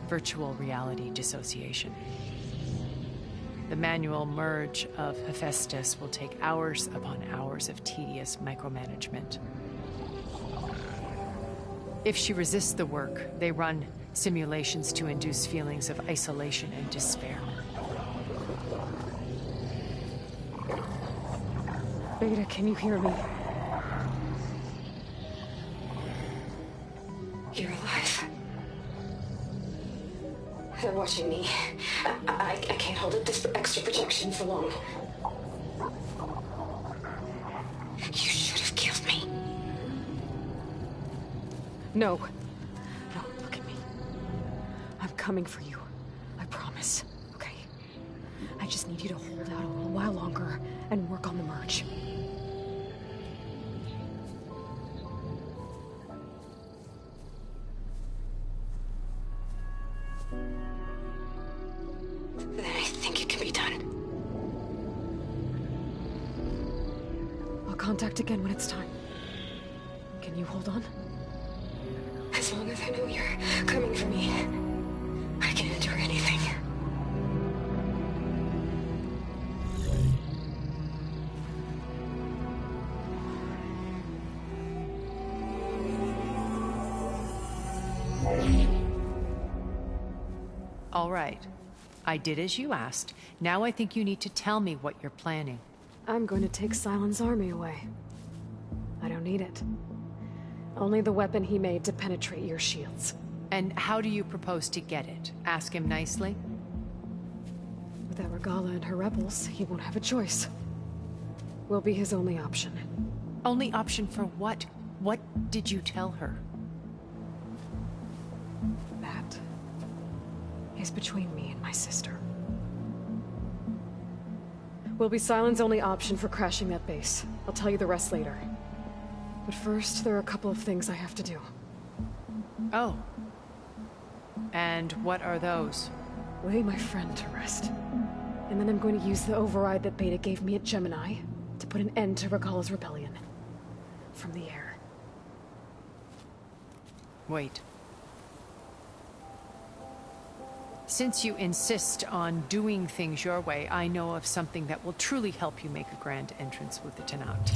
Virtual reality dissociation. The manual merge of Hephaestus will take hours upon hours of tedious micromanagement. If she resists the work, they run simulations to induce feelings of isolation and despair. Beta, can you hear me? You're alive. They're watching me. I can't hold up this extra protection for long. You should have killed me. No. No, look at me. I'm coming for you. I promise. Okay? I just need you to hold out a little while longer and work on the merge. Then I think it can be done. I'll contact again when it's time. Can you hold on? As long as I know you're coming for me, I can endure anything. All right. I did as you asked. Now I think you need to tell me what you're planning. I'm going to take Sylens' army away. I don't need it. Only the weapon he made to penetrate your shields. And how do you propose to get it? Ask him nicely? Without Regala and her rebels, he won't have a choice. We'll be his only option. Only option for what? What did you tell her? That is between me and my sister. Will be Sylens' only option for crashing that base. I'll tell you the rest later. But first, there are a couple of things I have to do. Oh. And what are those? Lay my friend to rest. And then I'm going to use the override that Beta gave me at Gemini to put an end to Regalla's rebellion. From the air. Wait. Since you insist on doing things your way, I know of something that will truly help you make a grand entrance with the Tenat.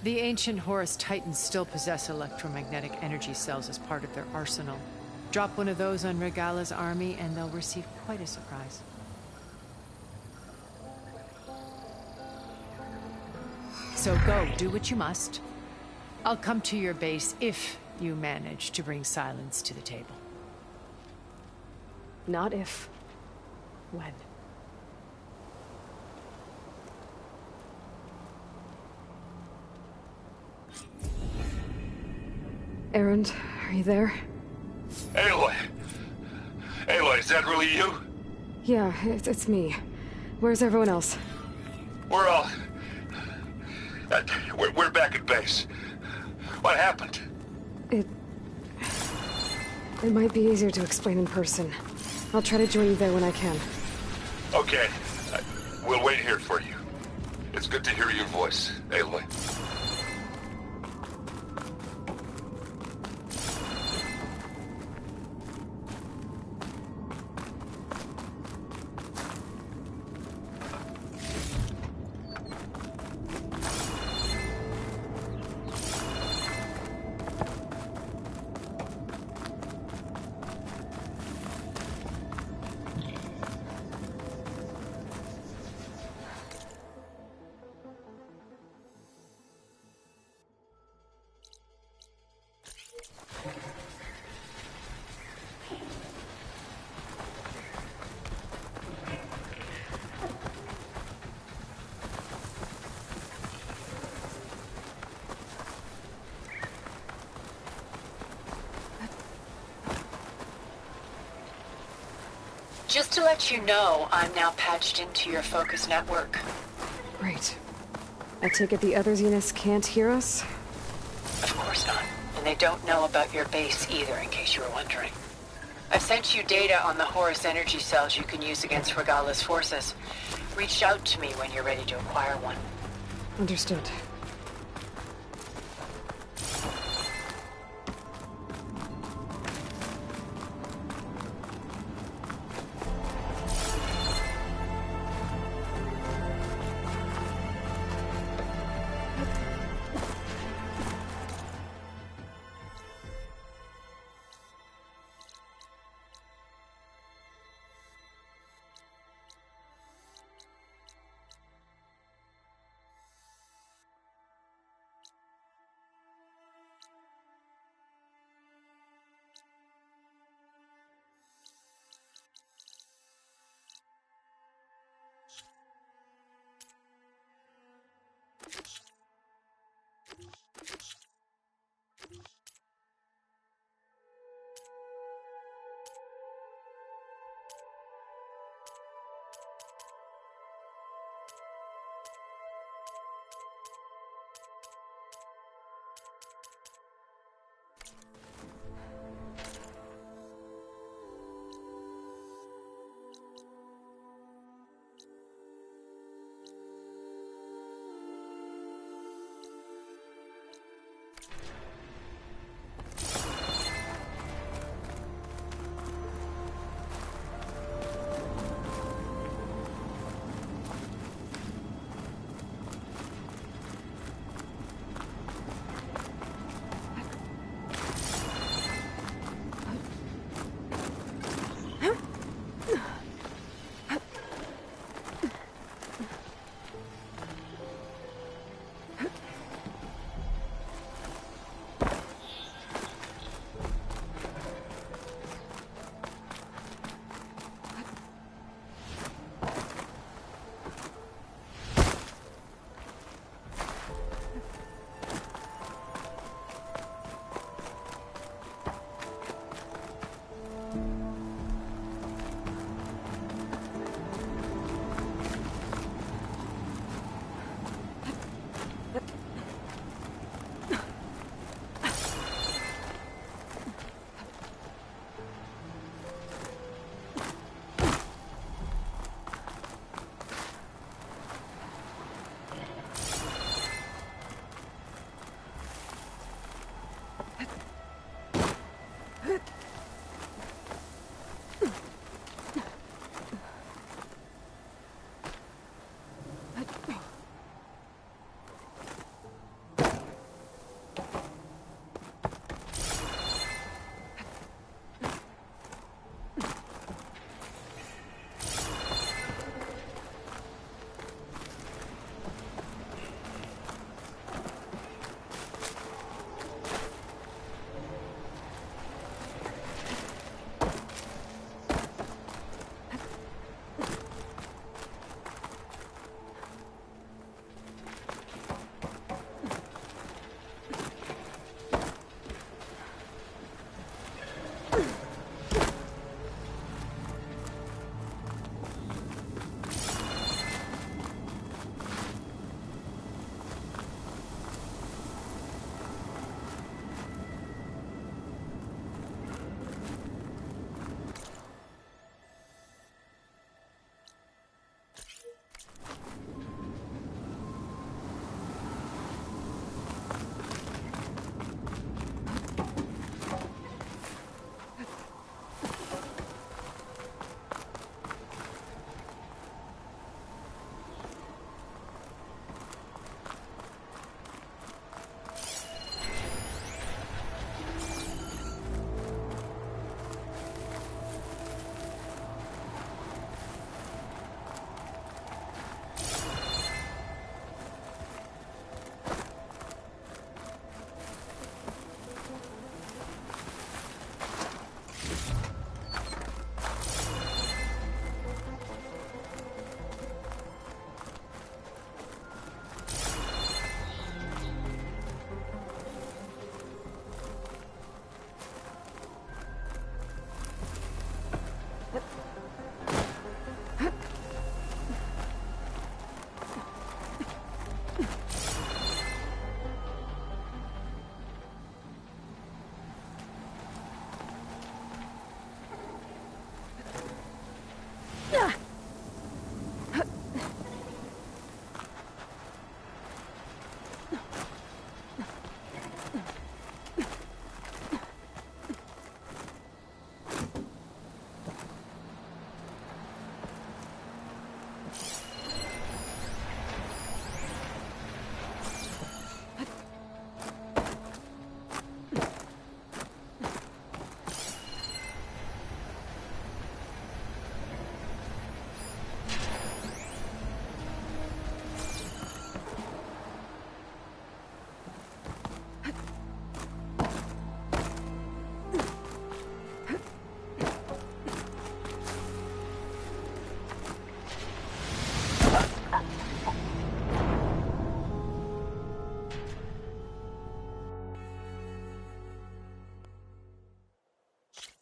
The ancient Horus Titans still possess electromagnetic energy cells as part of their arsenal. Drop one of those on Regalla's army and they'll receive quite a surprise. So go, do what you must. I'll come to your base if you manage to bring silence to the table. Not if. When. Erend, are you there? Aloy! Aloy, is that really you? Yeah, it's me. Where's everyone else? We're all... we're back at base. What happened? It might be easier to explain in person. I'll try to join you there when I can. Okay. We'll wait here for you. It's good to hear your voice, Aloy. Just to let you know, I'm now patched into your focus network. Great. I take it the other Zeniths can't hear us? Of course not. And they don't know about your base either, in case you were wondering. I've sent you data on the Horus energy cells you can use against Regalla's forces. Reach out to me when you're ready to acquire one. Understood.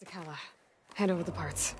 Takala, hand over the parts.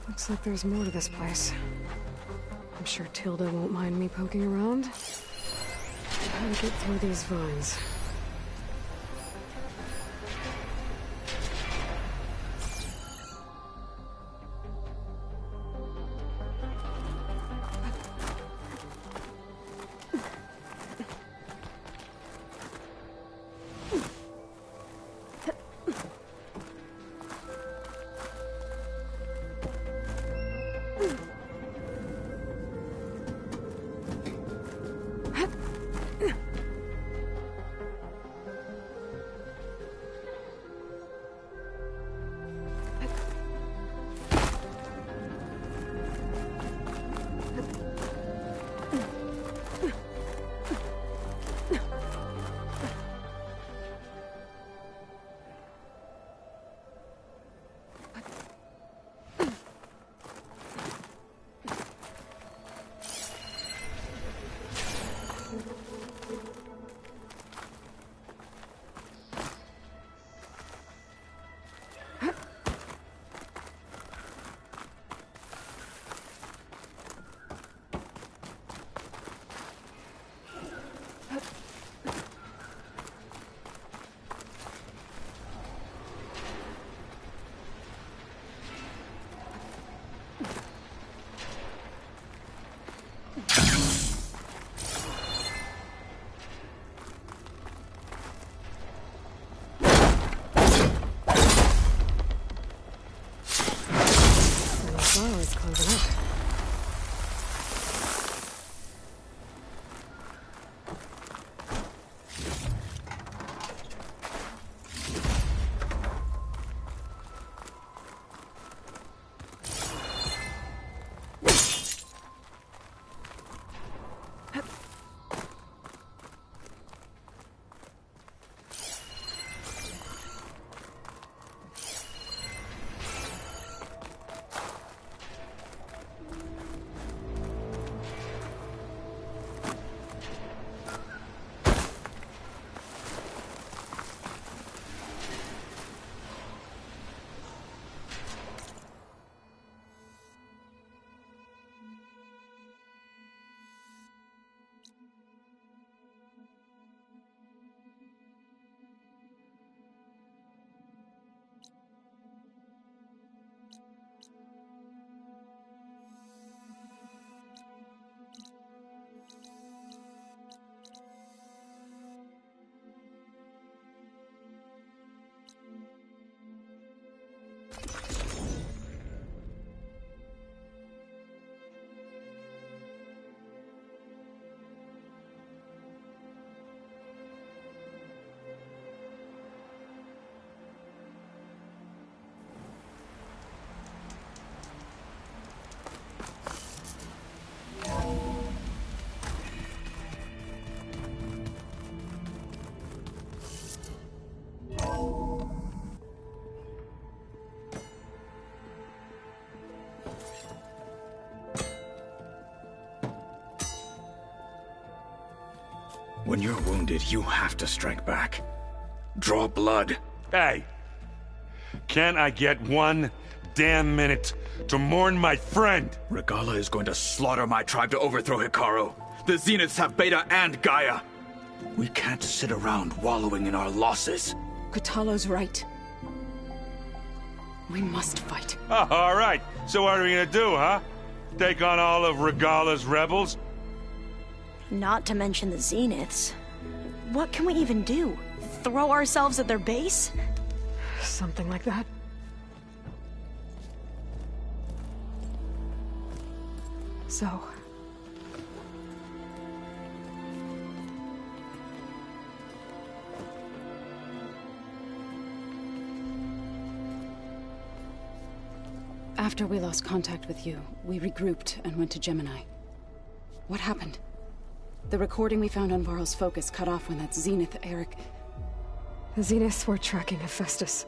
Looks like there's more to this place. I'm sure Tilda won't mind me poking around. How to get through these vines. Flowers closing up. When you're wounded, you have to strike back. Draw blood. Hey, can I get one damn minute to mourn my friend. Regala is going to slaughter my tribe to overthrow Hikaru. The Zeniths have Beta and Gaia. We can't sit around wallowing in our losses. Kotallo's right. We must fight. Oh, all right. So what are we gonna do, huh? Take on all of Regala's rebels? Not to mention the Zeniths. What can we even do? Throw ourselves at their base? Something like that. So... After we lost contact with you, we regrouped and went to Gemini. What happened? The recording we found on Varl's focus cut off when that Zenith, Eric... The Zeniths were tracking Hephaestus.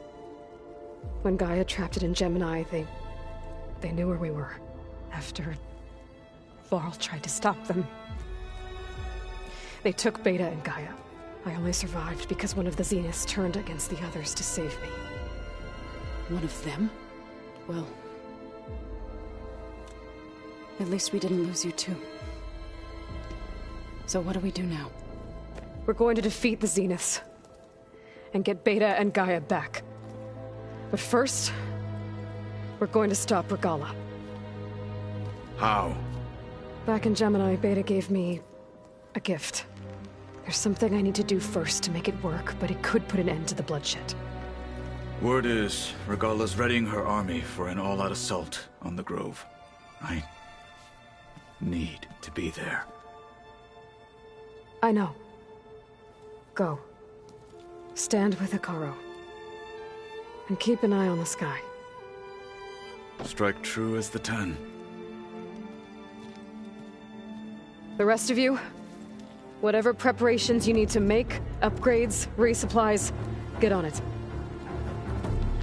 When Gaia trapped it in Gemini, they knew where we were. After Varl tried to stop them. They took Beta and Gaia. I only survived because one of the Zeniths turned against the others to save me. One of them? Well... at least we didn't lose you too. So what do we do now? We're going to defeat the Zeniths. And get Beta and Gaia back. But first... we're going to stop Regala. How? Back in Gemini, Beta gave me... a gift. There's something I need to do first to make it work, but it could put an end to the bloodshed. Word is, Regala's readying her army for an all-out assault on the Grove. I need to be there. I know. Go. Stand with Hikaru. And keep an eye on the sky. Strike true as the 10. The rest of you, whatever preparations you need to make, upgrades, resupplies, get on it.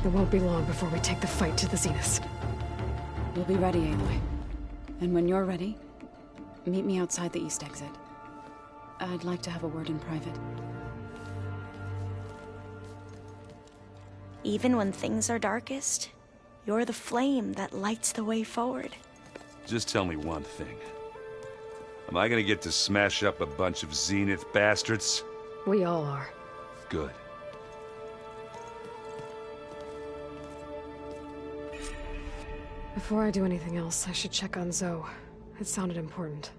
It won't be long before we take the fight to the Zeniths. We'll be ready, Aloy. And when you're ready, meet me outside the east exit. I'd like to have a word in private. Even when things are darkest, you're the flame that lights the way forward. Just tell me one thing. Am I gonna get to smash up a bunch of Zenith bastards? We all are. Good. Before I do anything else, I should check on Zoe. It sounded important.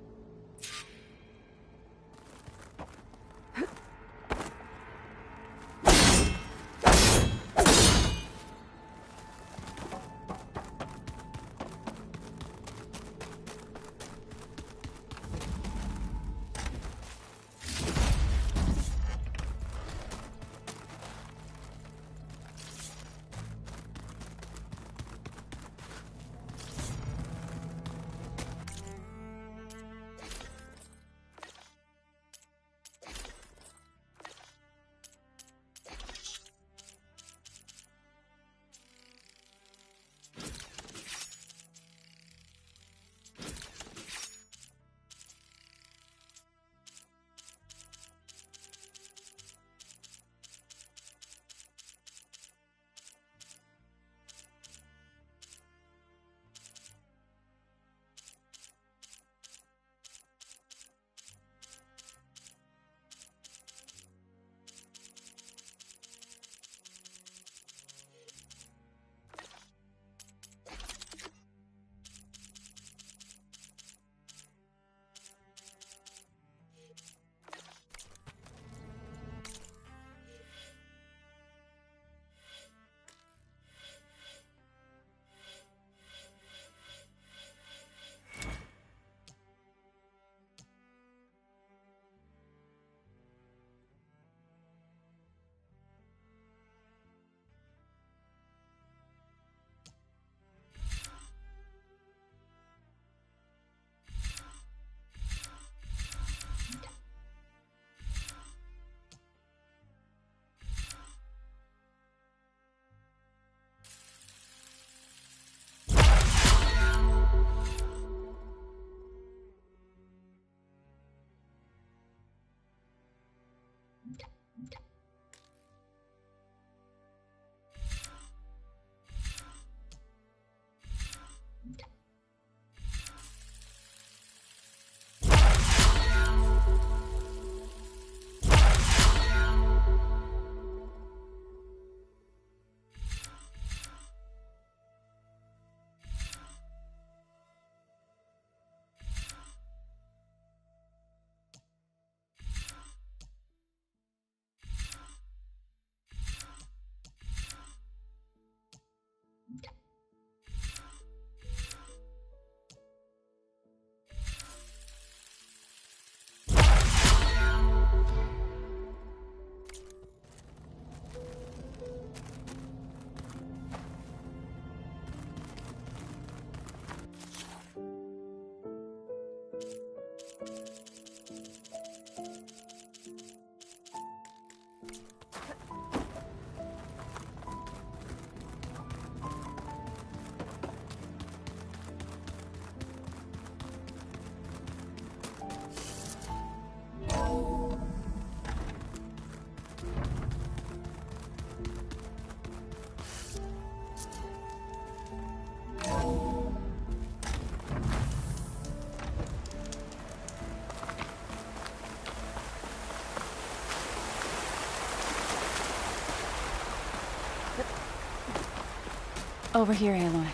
Over here, Aloy.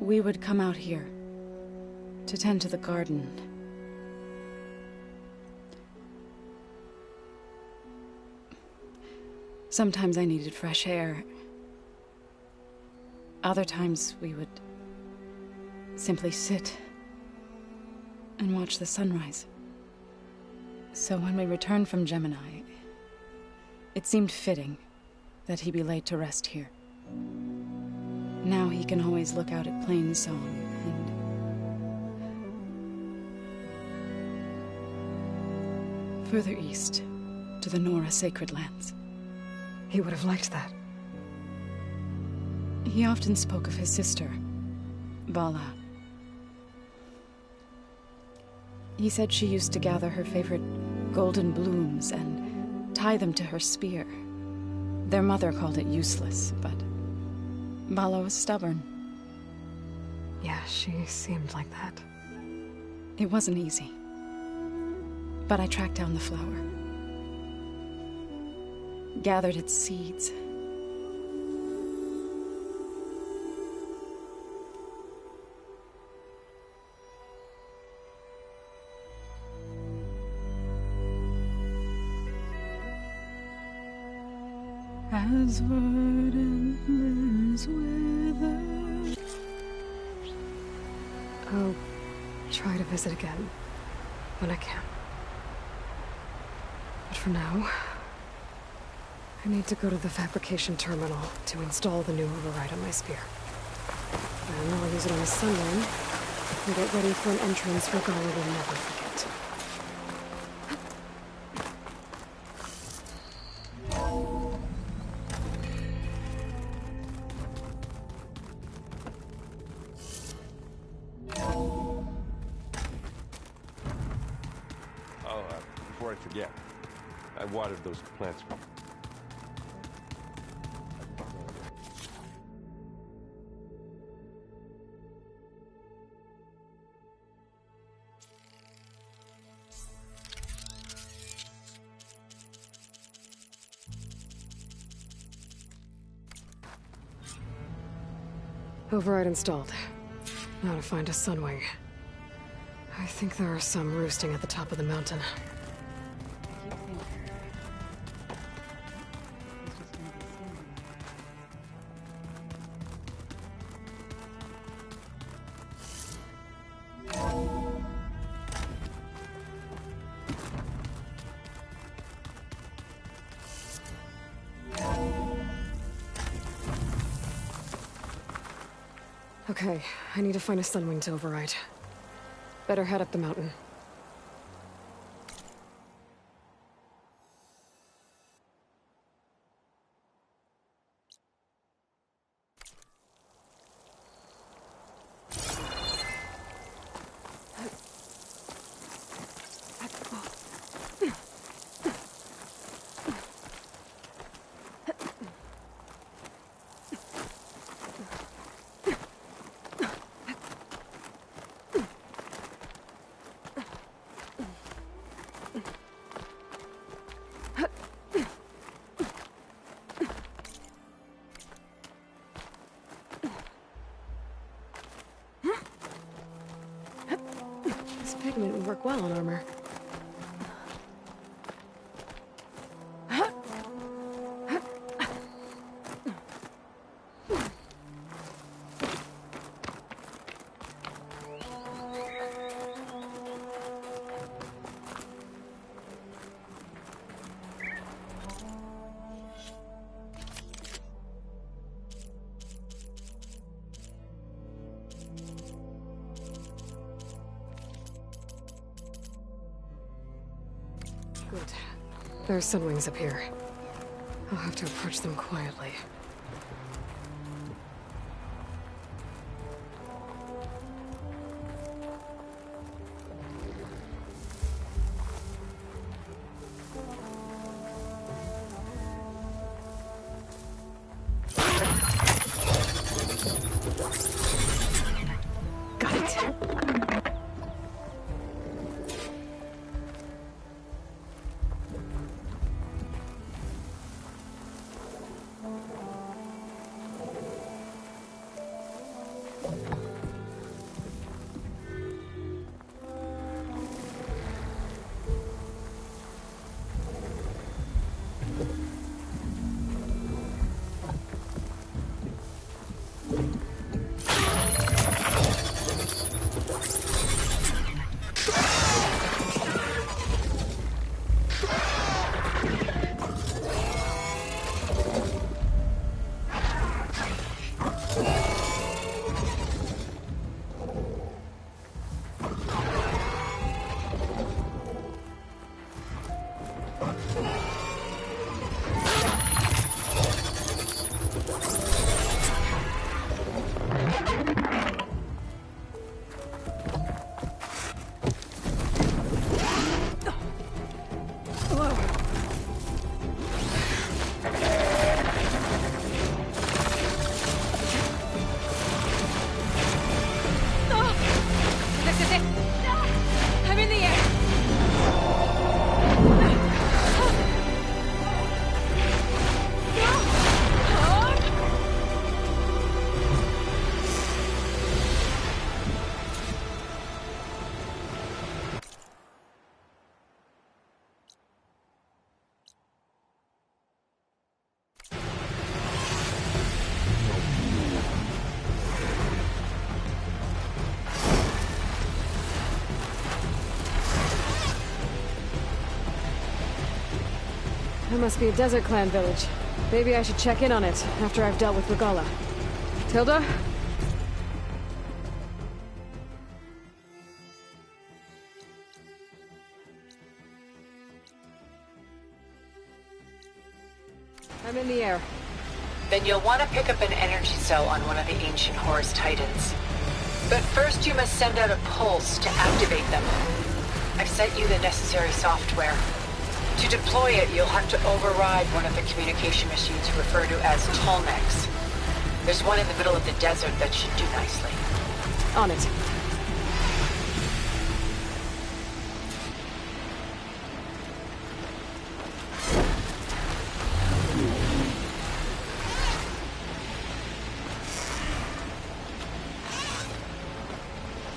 We would come out here to tend to the garden. Sometimes I needed fresh air. Other times we would simply sit and watch the sunrise. So when we returned from Gemini, it seemed fitting that he be laid to rest here. Now he can always look out at Plainsong and further east to the Nora Sacred Lands. He would have liked that. He often spoke of his sister, Vala. He said she used to gather her favorite golden blooms and tie them to her spear. Their mother called it useless, but Vala was stubborn. Yeah, she seemed like that. It wasn't easy. But I tracked down the flower. Gathered its seeds. As verdant limbs wither. I'll try to visit again when I can. But for now, I need to go to the fabrication terminal to install the new override on my spear. And I'll use it on the sunline and get ready for an entrance Regala will never forget. Before I forget, I watered those plants. Override installed. Now to find a sunwing. I think there are some roosting at the top of the mountain. Okay, I need to find a sunwing to override. Better head up the mountain. This pigment would work well on armor. Good. There are sunwings up here. I'll have to approach them quietly. Got it. I'm in the air! That must be a Desert Clan village. Maybe I should check in on it after I've dealt with Regala. Tilda? I'm in the air. Then you'll want to pick up an energy cell on one of the ancient Horus Titans. But first you must send out a pulse to activate them. I've sent you the necessary software. To deploy it, you'll have to override one of the communication machines referred to as Tallnecks. There's one in the middle of the desert that should do nicely. On it.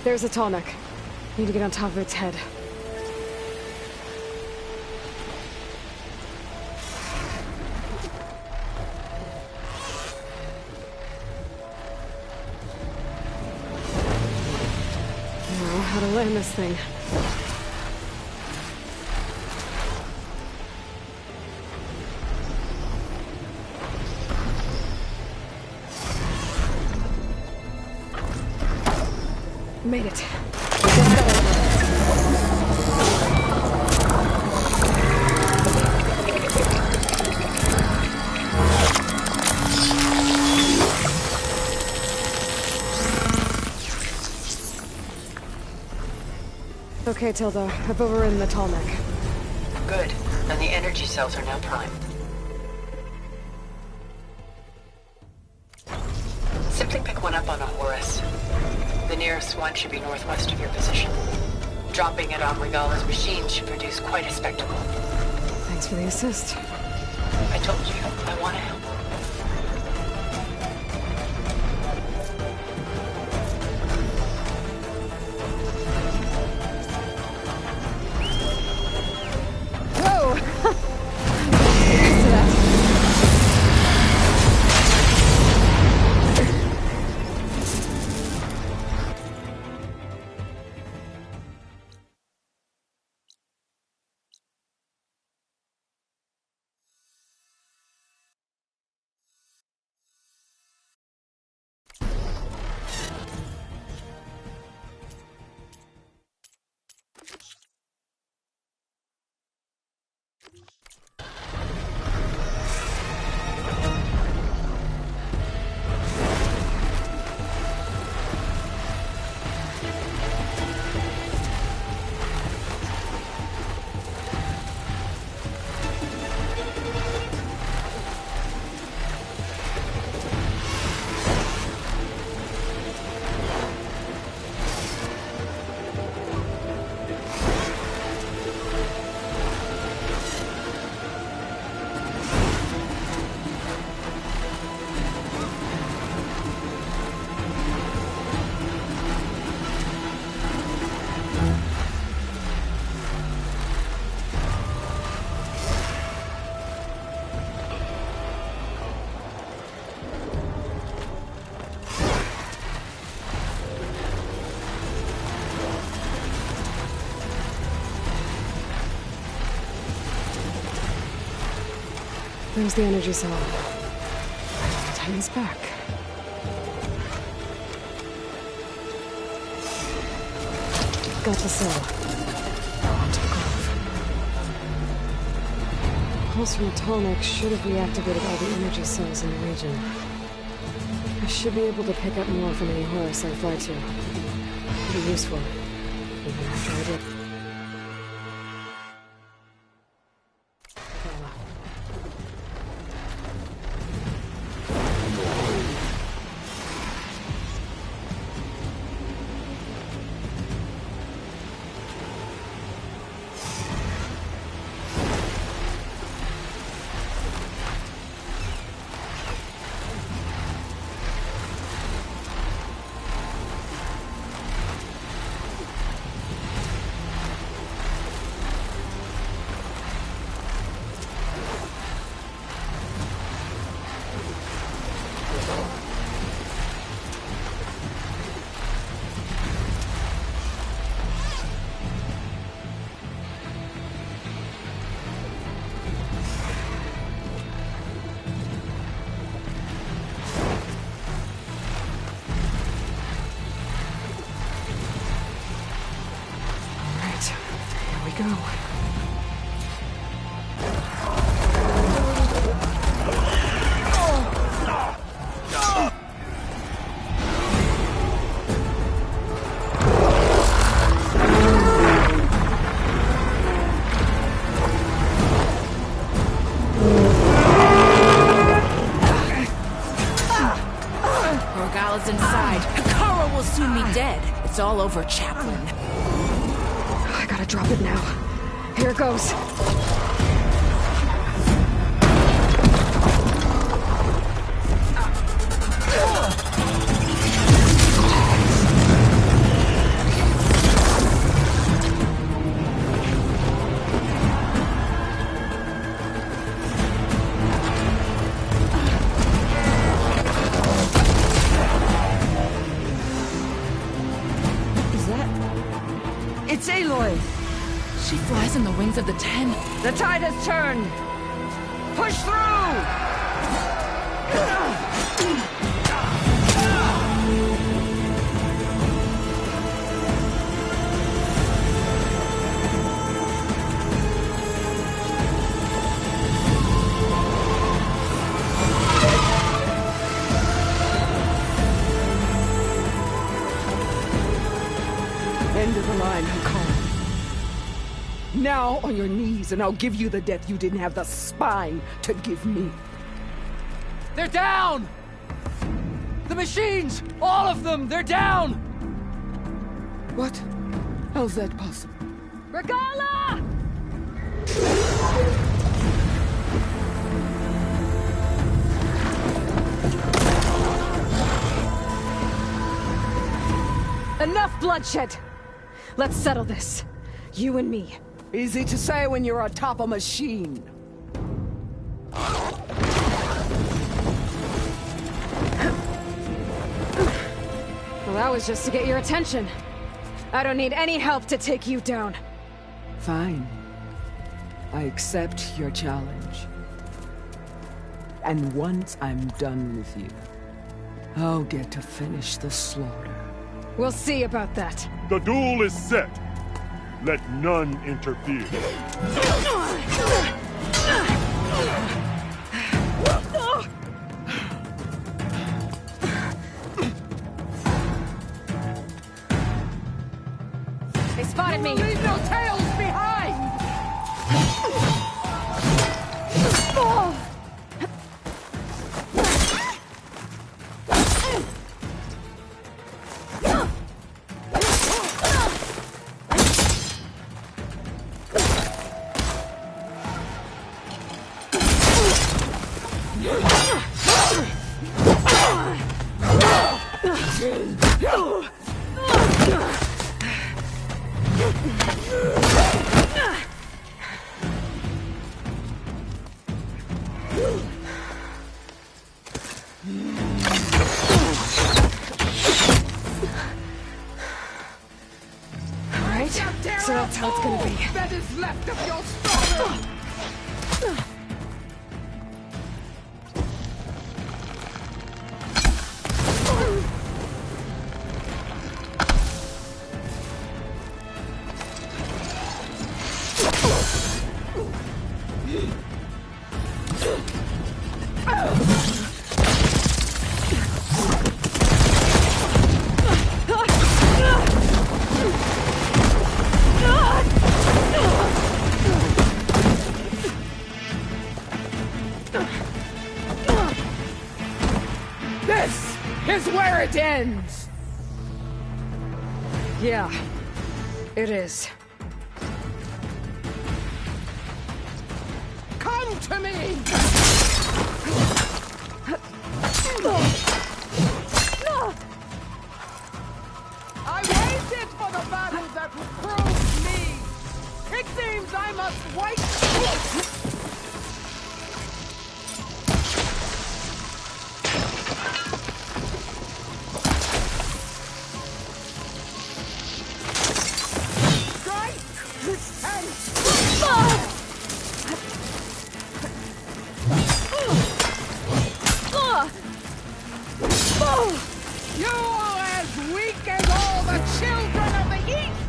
There's a Tallneck. Need to get on top of its head. Now, how to land this thing. Made it. Okay, Tilda. I've overridden the Tallneck. Good. And the energy cells are now primed. Simply pick one up on a Horus. The nearest one should be northwest of your position. Dropping it on Regala's machine should produce quite a spectacle. Thanks for the assist. I told you, I want to help. Whoa! Used to that. There's the energy cell. Time is back. Got the cell. On to the grove. pulse from Atomic should have reactivated all the energy cells in the region. I should be able to pick up more from any Horus I fly to. Pretty useful, even after I did. Go. Morgala's inside. Hikaru will soon be dead. It's all over, Chaplain. I gotta drop it now. Here goes. Is that... It's Aloy! She flies in the wings of the Ten. The tide has turned! Push through! End of the line, Hikaru. Now on your knees, and I'll give you the death you didn't have the spine to give me. They're down! The machines! All of them! They're down! What? How's that possible? Regala! Enough bloodshed! Let's settle this. You and me. Easy to say when you're atop a machine. Well, that was just to get your attention. I don't need any help to take you down. Fine. I accept your challenge. And once I'm done with you, I'll get to finish the slaughter. We'll see about that. The duel is set. Let none interfere. They spotted me! Leave no tails behind! Alright, so that's how it's gonna be. That is left of your slaughter! is where it ends! Yeah, it is. Come to me! I waited for the battle that would prove me! It seems I must wait! You are as weak as all the children of the East!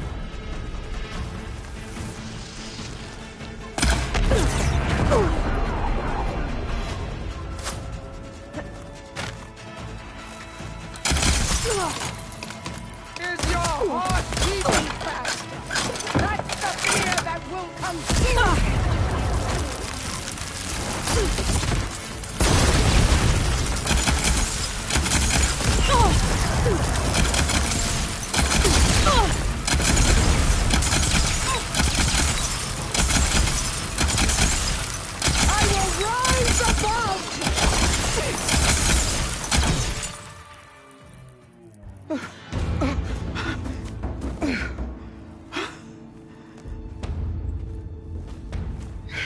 Is your heart beating fast? That's the fear that will consume you! I will rise above!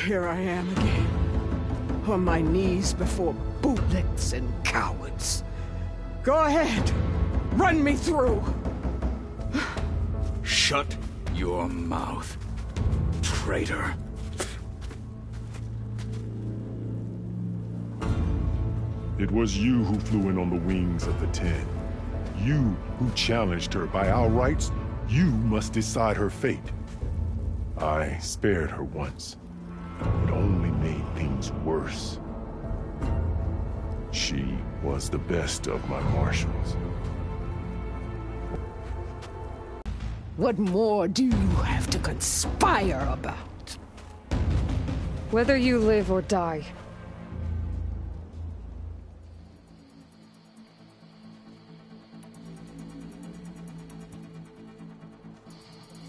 Here I am again, on my knees before bootlets and cowards. Go ahead, run me through. Shut your mouth, traitor. It was you who flew in on the wings of the Ten. You who challenged her by our rights. You must decide her fate. I spared her once. It only made things worse. She was the best of my marshals. What more do you have to conspire about? Whether you live or die.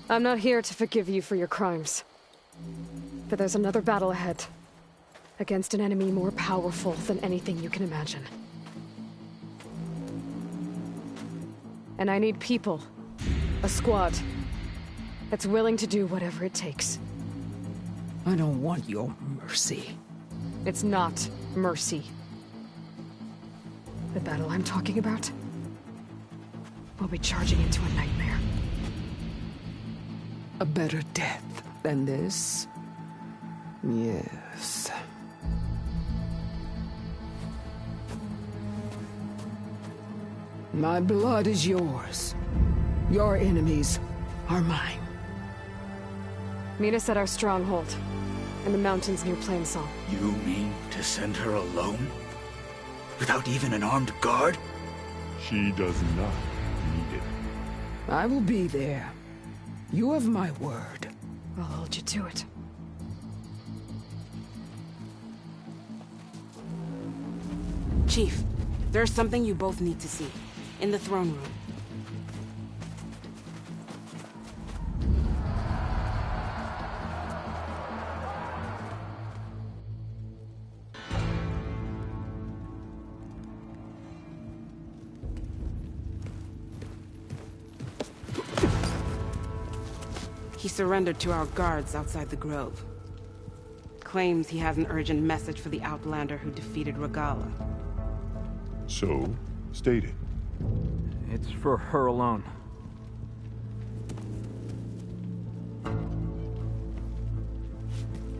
I'm not here to forgive you for your crimes. But there's another battle ahead. Against an enemy more powerful than anything you can imagine. And I need people. A squad. That's willing to do whatever it takes. I don't want your mercy. It's not mercy. The battle I'm talking about will be charging into a nightmare. A better death than this? Yes. My blood is yours. Your enemies are mine. Meet us at our stronghold, in the mountains near Plainsong. You mean to send her alone? Without even an armed guard? She does not need it. I will be there. You have my word. I'll hold you to it. Chief, there's something you both need to see. In the throne room. He surrendered to our guards outside the grove. Claims he has an urgent message for the Outlander who defeated Regala. So, state it. It's for her alone.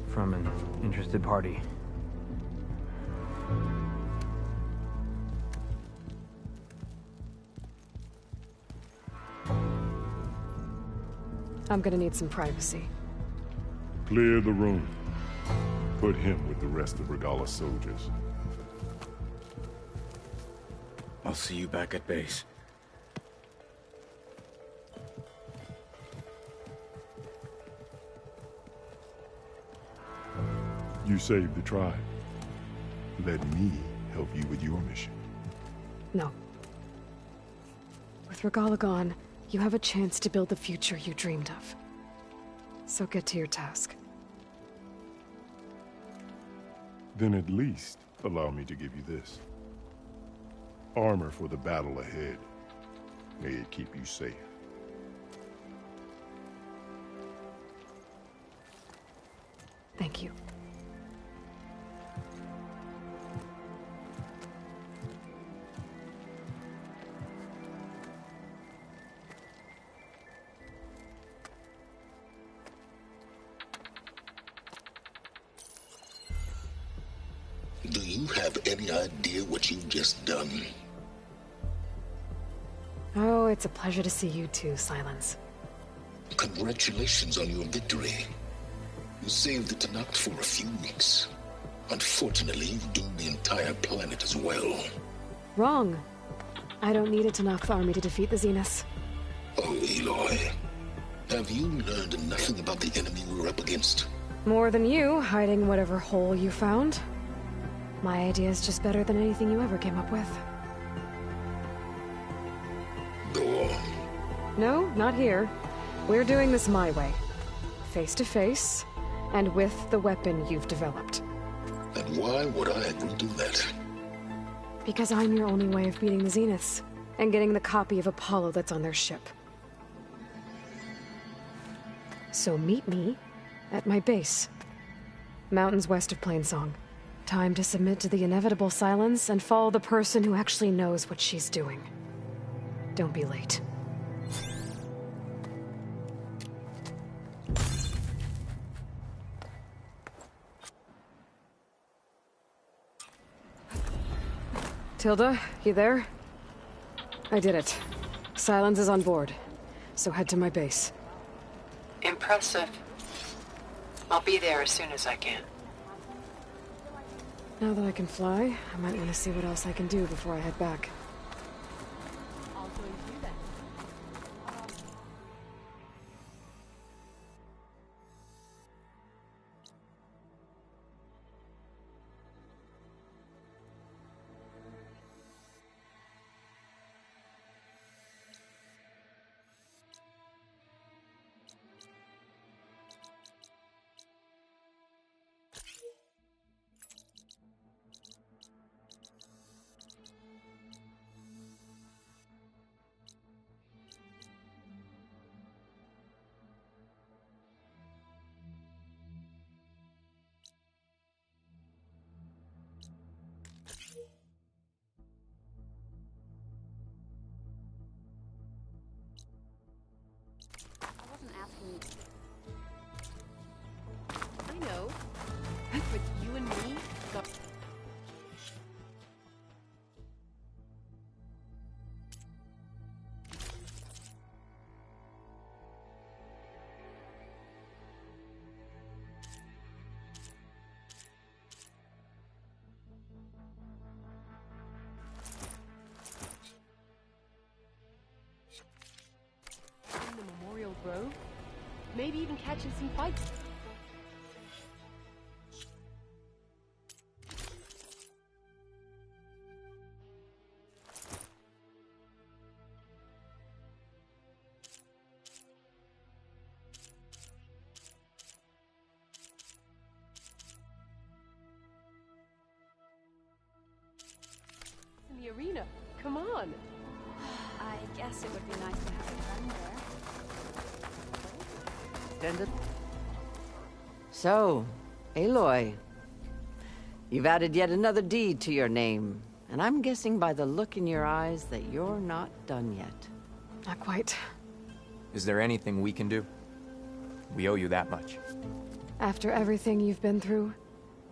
From an interested party. I'm gonna need some privacy. Clear the room. Put him with the rest of Regala's soldiers. I'll see you back at base. You saved the tribe. Let me help you with your mission. No. With Regala gone, you have a chance to build the future you dreamed of. So get to your task. Then at least allow me to give you this. Armor for the battle ahead. May it keep you safe. Thank you. Do you have any idea what you've just done? Oh, it's a pleasure to see you too, Silence. Congratulations on your victory. You saved the Tanakh for a few weeks. Unfortunately, you've doomed the entire planet as well. Wrong. I don't need a Tanakh army to defeat the Zeniths. Oh, Aloy. Have you learned nothing about the enemy we're up against? More than you, hiding whatever hole you found. My idea is just better than anything you ever came up with. Go on. No, not here. We're doing this my way. Face to face, and with the weapon you've developed. And why would I agree to that? Because I'm your only way of beating the Zeniths, and getting the copy of Apollo that's on their ship. So meet me at my base. Mountains west of Plainsong. Time to submit to the inevitable silence and follow the person who actually knows what she's doing. Don't be late. Tilda, you there? I did it. Silence is on board, so head to my base. Impressive. I'll be there as soon as I can. Now that I can fly, I might want to see what else I can do before I head back. I know, but you and me got... in the Memorial Grove? Maybe even catching some fights. In the arena. Come on. I guess it would be nice to have a friend there. Extended. So, Aloy, you've added yet another deed to your name, and I'm guessing by the look in your eyes that you're not done yet. Not quite. Is there anything we can do? We owe you that much. After everything you've been through,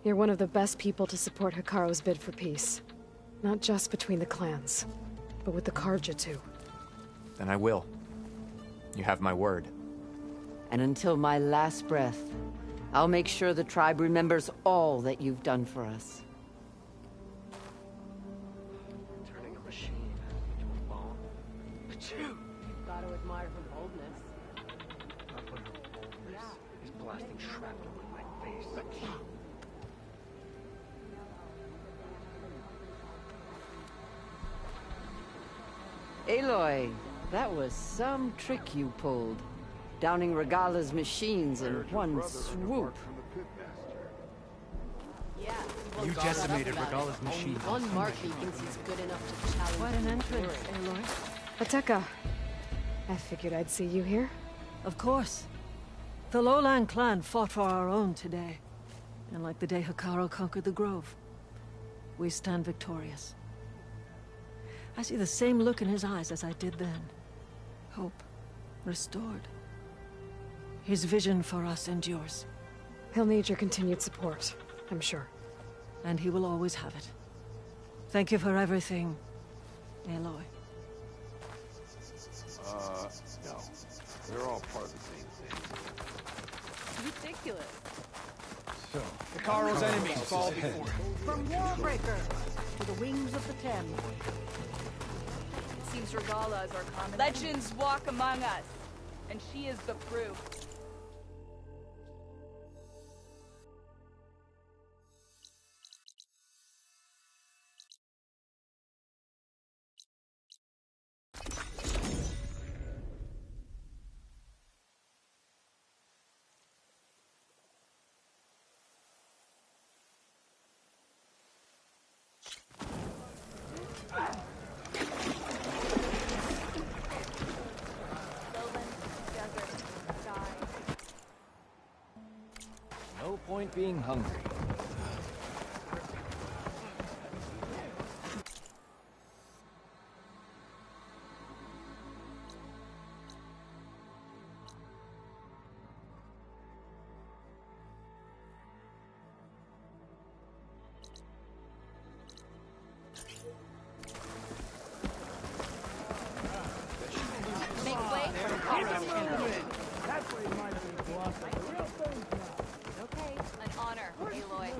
you're one of the best people to support Hikaru's bid for peace. Not just between the clans, but with the Karja too. Then I will. You have my word. And until my last breath, I'll make sure the tribe remembers all that you've done for us. Turning a machine into a bomb. Achoo! You've got to admire her boldness. Not when her boldness is blasting shrapnel in my face. Aloy, That was some trick you pulled. Downing Regala's machines in one swoop. Yeah. You decimated Regala's machine. One mark he thinks he's good enough to challenge. Quite an entrance, Aloy. Ateka. I figured I'd see you here. Of course. The Lowland clan fought for our own today. And like the day Hikaru conquered the Grove, we stand victorious. I see the same look in his eyes as I did then. Hope restored. His vision for us endures. He'll need your continued support, I'm sure. And he will always have it. Thank you for everything, Aloy. No. They're all part of the same thing. Ridiculous. So, Hikaru's enemies fall before him. From Warbreaker to the wings of the Ten. It seems Regala is our common legends walk among us, and she is the proof. No point being hungry. Make way for Okay, an honor, Aloy.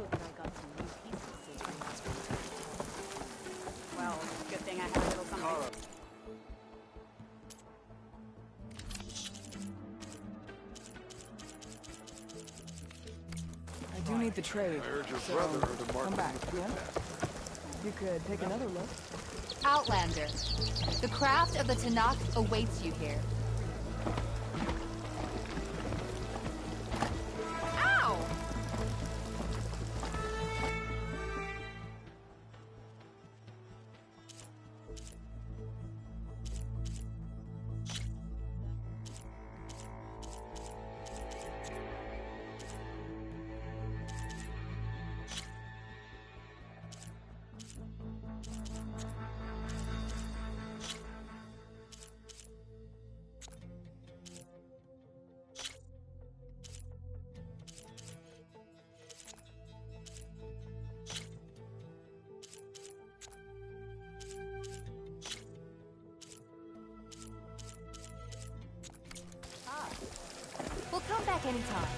Well, good thing I have a little something. I do need the trade. I heard your so brother heard a mark come back, on the yeah? You could take another look. Outlander, the craft of the Tanakh awaits you here. Ow! We'll come back anytime.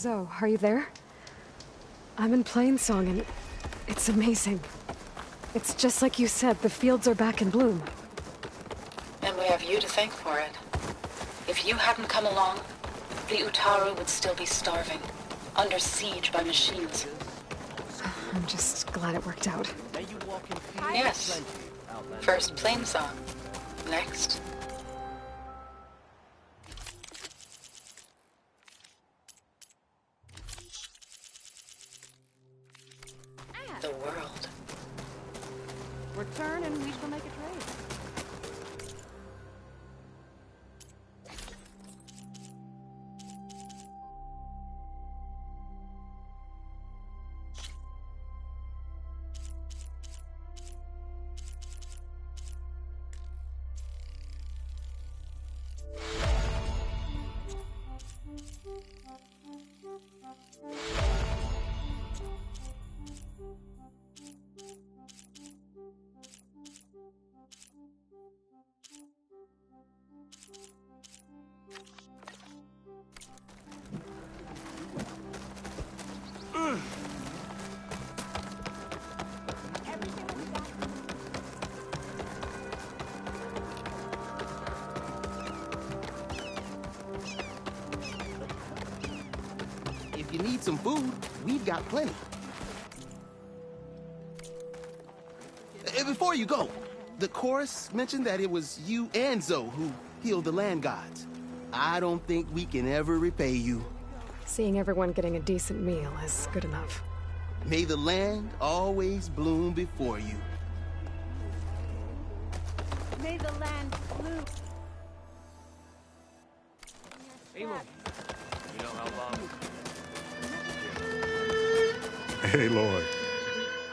Zoe, are you there? I'm in Plainsong and it's amazing. It's just like you said, the fields are back in bloom. And we have you to thank for it. If you hadn't come along, the Utaru would still be starving, under siege by machines. I'm just glad it worked out. Yes. First Plainsong. Next. The world. Return and we shall make a trade. If you need some food, we've got plenty. Before you go, the chorus mentioned that it was you and Zoe who healed the land gods. I don't think we can ever repay you. Seeing everyone getting a decent meal is good enough. May the land always bloom before you. May the land bloom. Aloy, you know how long... Aloy.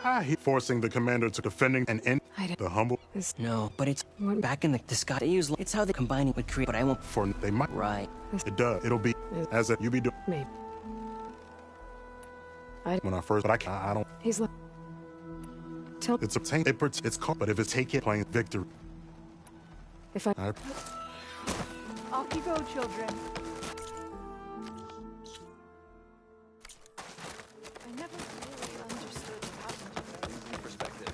Hi. Forcing the commander to defending and end the humble. No, but it's back in the sky. They use it's how they combine it with create, but I won't. For they might. Right. It does. It'll be as if you be doing. Maybe. When I first, but I don't. He's like. Tell. It's a tank. It's called. But if it's take it, playing victory. If I. Off you go, children. I never really understood what happened. Perspective.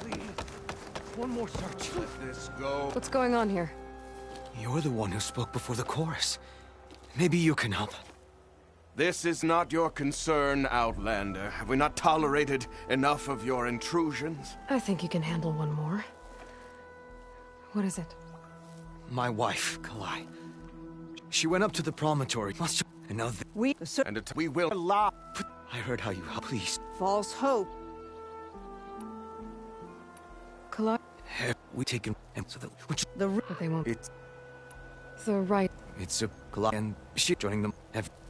Please, one more search. Let this go. What's going on here? You're the one who spoke before the chorus. Maybe you can help. This is not your concern, Outlander. Have we not tolerated enough of your intrusions? I think you can handle one more. What is it? My wife, Kalai. She went up to the promontory. And now we will lie. I heard how you help. Please. False hope. Kalai. We take him so that but they won't. It's the right. It's a Kalai and she joining them.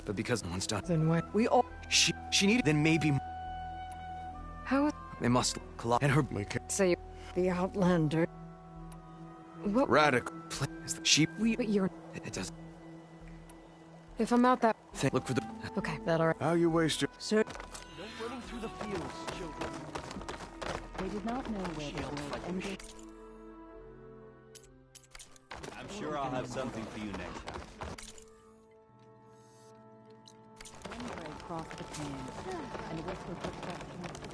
But because no one's done. Then why? We all. She needed. Then maybe. How? They must Kalai and her. Say the Outlander. What? Radical. She. But you're. It does. If I'm out that. Look for the. Okay, that alright. How you waste your. Sir. No running through the fields, children. They did not know where the world ended. I'm sure I'll have something for you next time. Across the plains, and whispered protection to the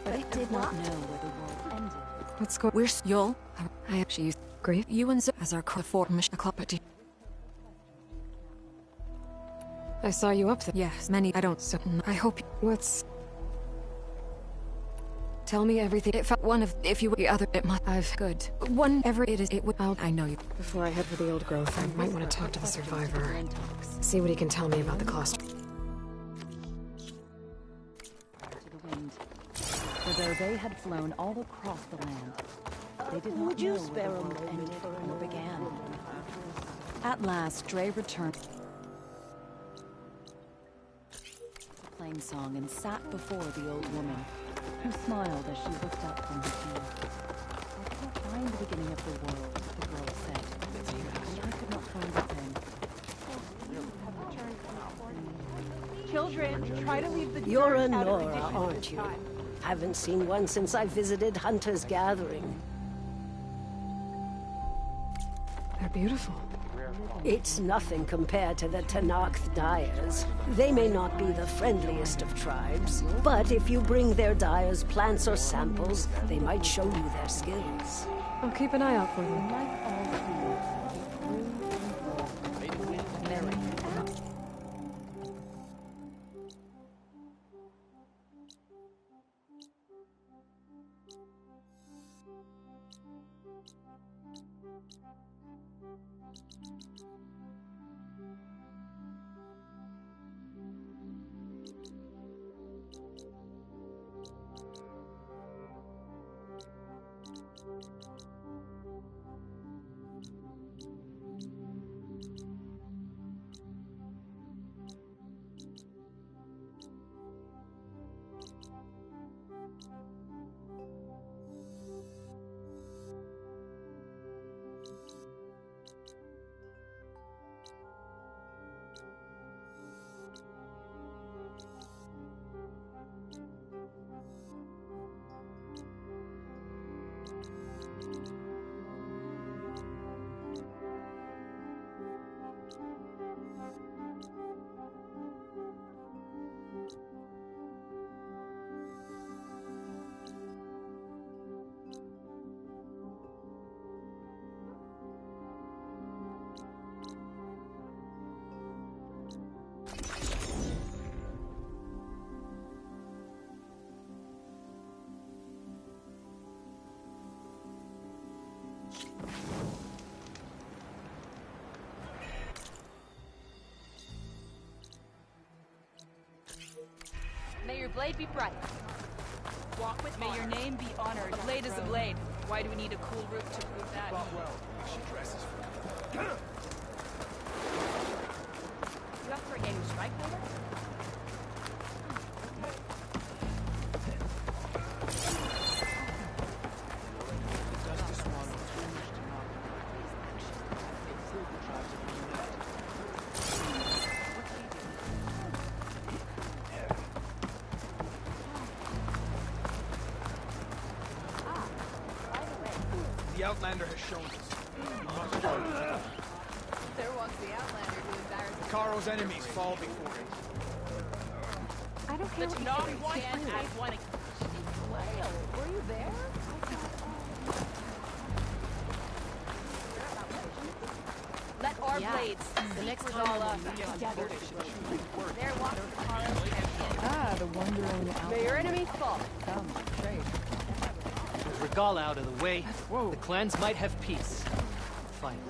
but it did not know where the world ended. Let's go. Where's Yul? I actually used grief. You and Zoe as our core mission. I saw you up there. Yes, many. I don't. So I hope. What's? Tell me everything. If one of, if you were the other, it might. I've good. Whenever it is, it would. I know you. Before I head for the old growth, I might want to talk to the survivor. See what he can tell me about the cluster. To the wind. For though they had flown all across the land, they did not know where the world ended or began. At last, Dre returned. Song and sat before the old woman, who smiled as she looked up from her tea. I can't find the beginning of the world, the girl said, and I could not find it then. Children, try to leave the You're a dirt out of the Nora, dishes aren't this you? time. Haven't seen one since I visited Hunter's Gathering. They're beautiful. It's nothing compared to the Tanakh Dyers. They may not be the friendliest of tribes, but if you bring their dyers plants or samples, they might show you their skills. I'll keep an eye out for them. May your blade be bright. Walk with May your name be honored. A blade is a blade. Why do we need a cool root to prove that? She dresses for me. You up for a game of strike holder? The Outlander has shown us. There walks the Outlander who embarrasses Karo's enemies fall before him. I don't care Let's what not you say. stand as one. Whale. Were you there? Let our blades. The next speak time all up. we'll meet on Together. board. There walks the Karo champion. Ah, the wandering May your enemies fall. Come, trade. With Regala out of the way, the clans might have peace. Finally.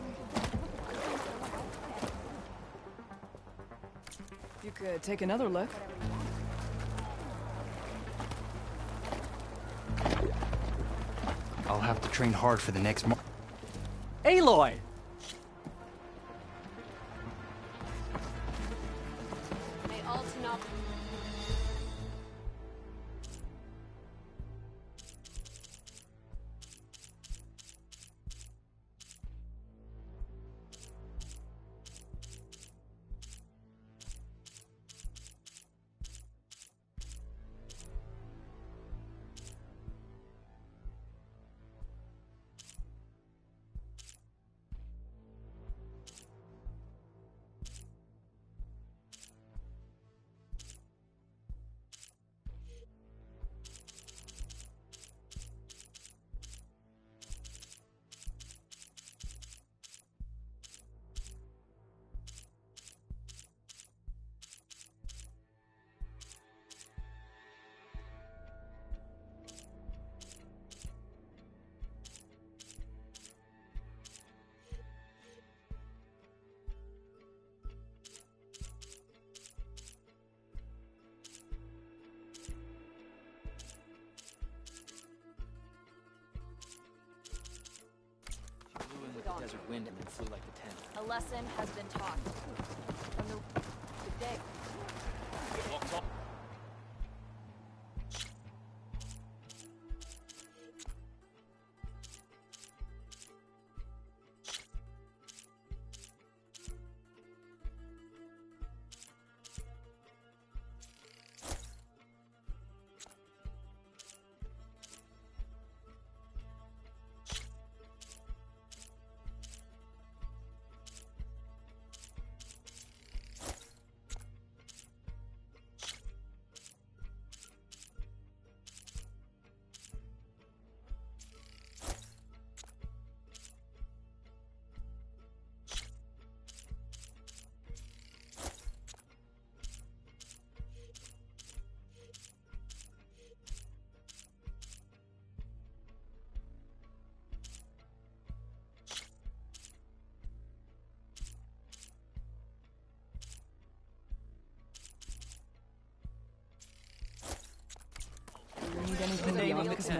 You could take another look. I'll have to train hard for the next Aloy! May all Tanakh... The desert wind and then flew like the 10. A lesson has been taught. From the day.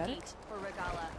got it. gate for Regala.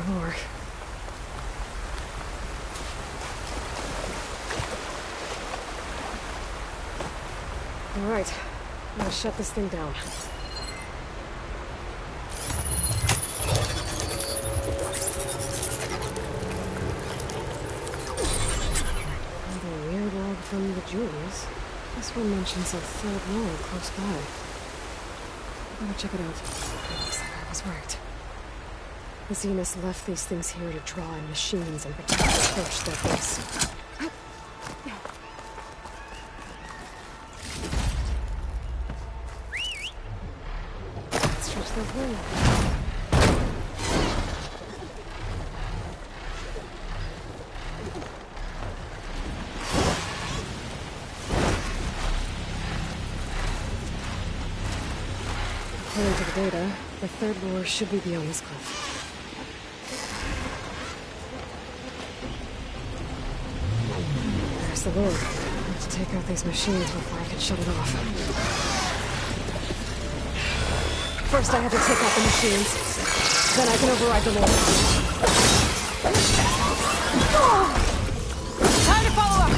More. All right, I'm gonna shut this thing down. Another weird log from the jewels. This one mentions a third lore close by. I gotta check it out. Looks like I was right. The Zeniths left these things here to draw in machines and protect the approach their base. Stretch their wing. According to the data, the third lore should be beyond this cliff. There's the lure. I have to take out these machines before I can shut it off. First I have to take out the machines. Then I can override the lure. Time to follow up!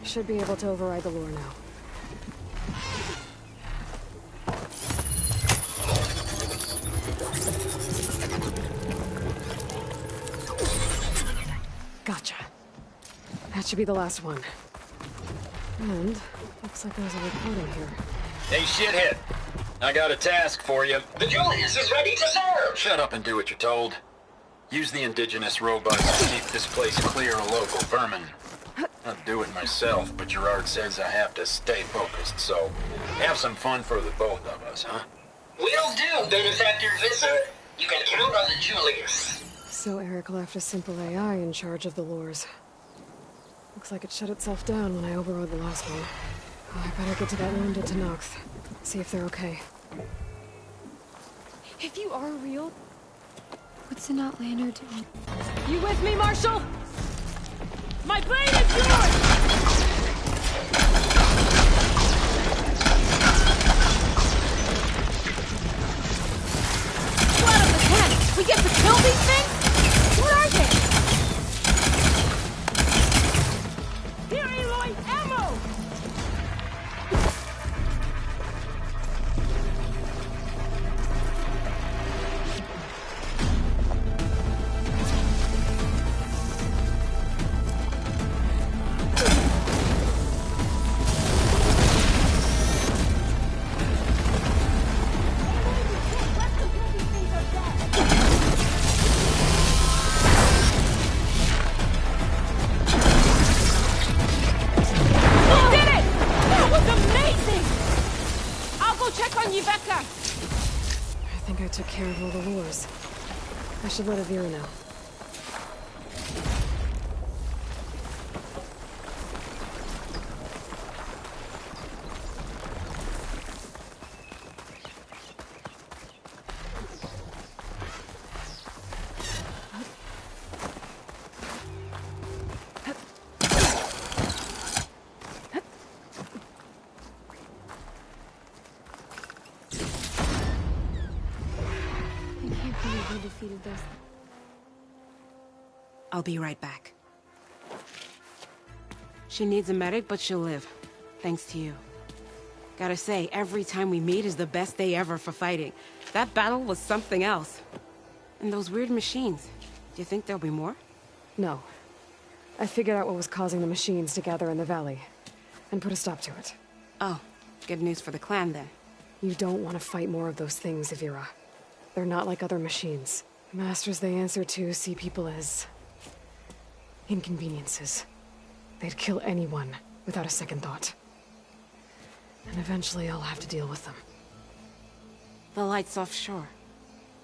Should be able to override the lure now. That should be the last one. And looks like there's a recorder here. Hey, shithead. I got a task for you. The Julius is ready to serve! Shut up and do what you're told. Use the indigenous robots to keep this place clear of local vermin. I'd do it myself, but Gerard says I have to stay focused, so have some fun for the both of us, huh? Will do, Benefactor Visser. You can count on the Julius. So Eric left a simple AI in charge of the lures. Looks like it shut itself down when I overrode the last one. Oh, I better get to that wounded Tenakth. See if they're okay. If you are real, what's an Outlander doing? You with me, Marshal? My blade is yours! Two out of the 10! We get to kill these things? What are they? Here, Aloy! Ammo! I took care of all the lures. I should let Avira know. I'll be right back. She needs a medic, but she'll live. Thanks to you. Gotta say, every time we meet is the best day ever for fighting. That battle was something else. And those weird machines. Do you think there'll be more? No. I figured out what was causing the machines to gather in the valley, and put a stop to it. Oh, good news for the clan then. You don't want to fight more of those things, Avira. They're not like other machines. The masters they answer to see people as inconveniences. They'd kill anyone without a second thought. And eventually I'll have to deal with them. The lights offshore.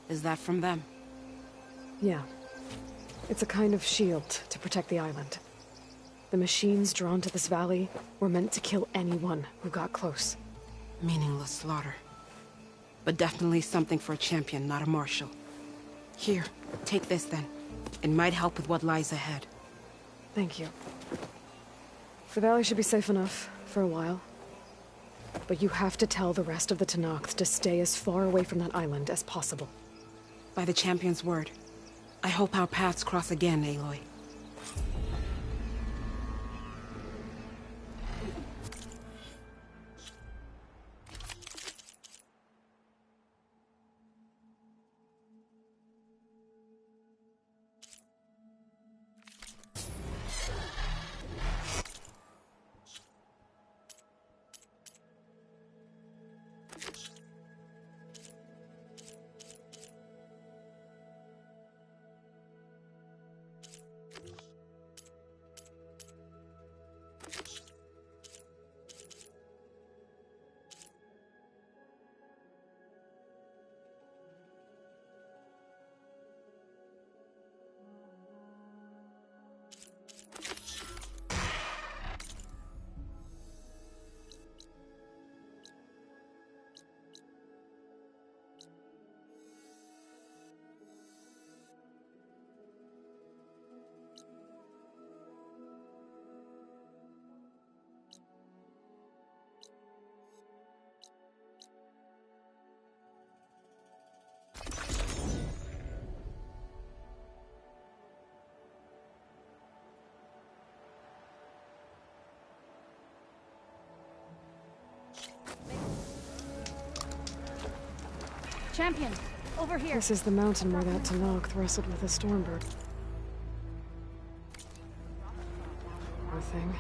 Is that from them? Yeah. It's a kind of shield to protect the island. The machines drawn to this valley were meant to kill anyone who got close. Meaningless slaughter. But definitely something for a champion, not a marshal. Here, take this then. It might help with what lies ahead. Thank you. The valley should be safe enough for a while. But you have to tell the rest of the Tenakth to stay as far away from that island as possible. By the champion's word. I hope our paths cross again, Aloy. Champion, over here. This is the mountain where that Tenakth wrestled with a Stormbird. Poor thing.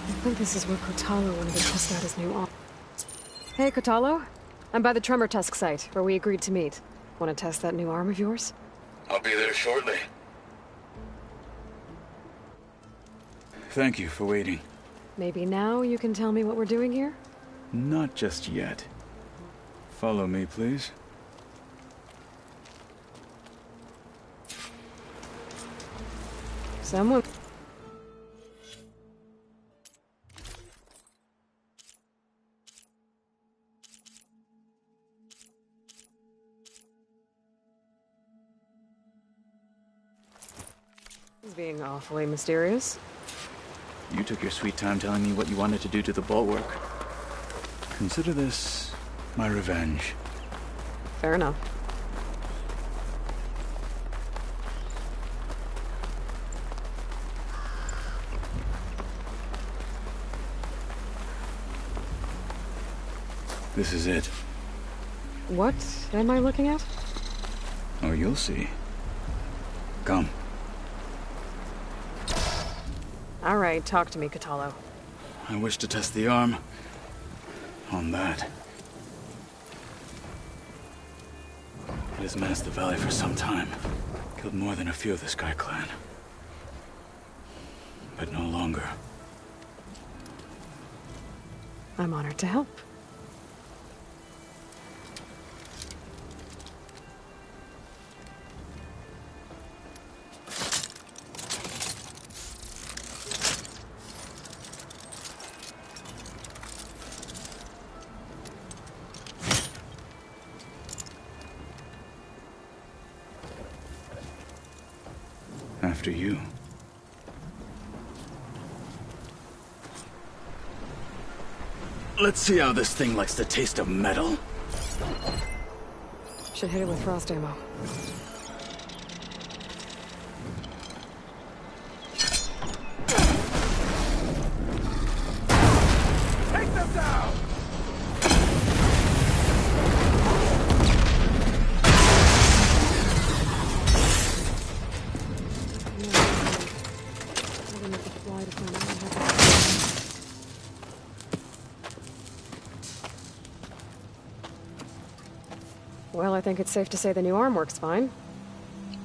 I think this is where Kotalo wanted to test out his new arm. Hey, Kotalo. I'm by the Tremor Tusk site, where we agreed to meet. Want to test that new arm of yours? I'll be there shortly. Thank you for waiting. Maybe now you can tell me what we're doing here? Not just yet. Follow me, please. Someone... being awfully mysterious. You took your sweet time telling me what you wanted to do to the bulwark. Consider this my revenge. Fair enough. This is it. What am I looking at? Oh, you'll see. Come. All right, talk to me, Kotalo. I wish to test the arm on that. It has menaced the valley for some time. Killed more than a few of the Sky Clan. But no longer. I'm honored to help. After you. Let's see how this thing likes the taste of metal. Should hit it with frost ammo. Take them down! Well, I think it's safe to say the new arm works fine.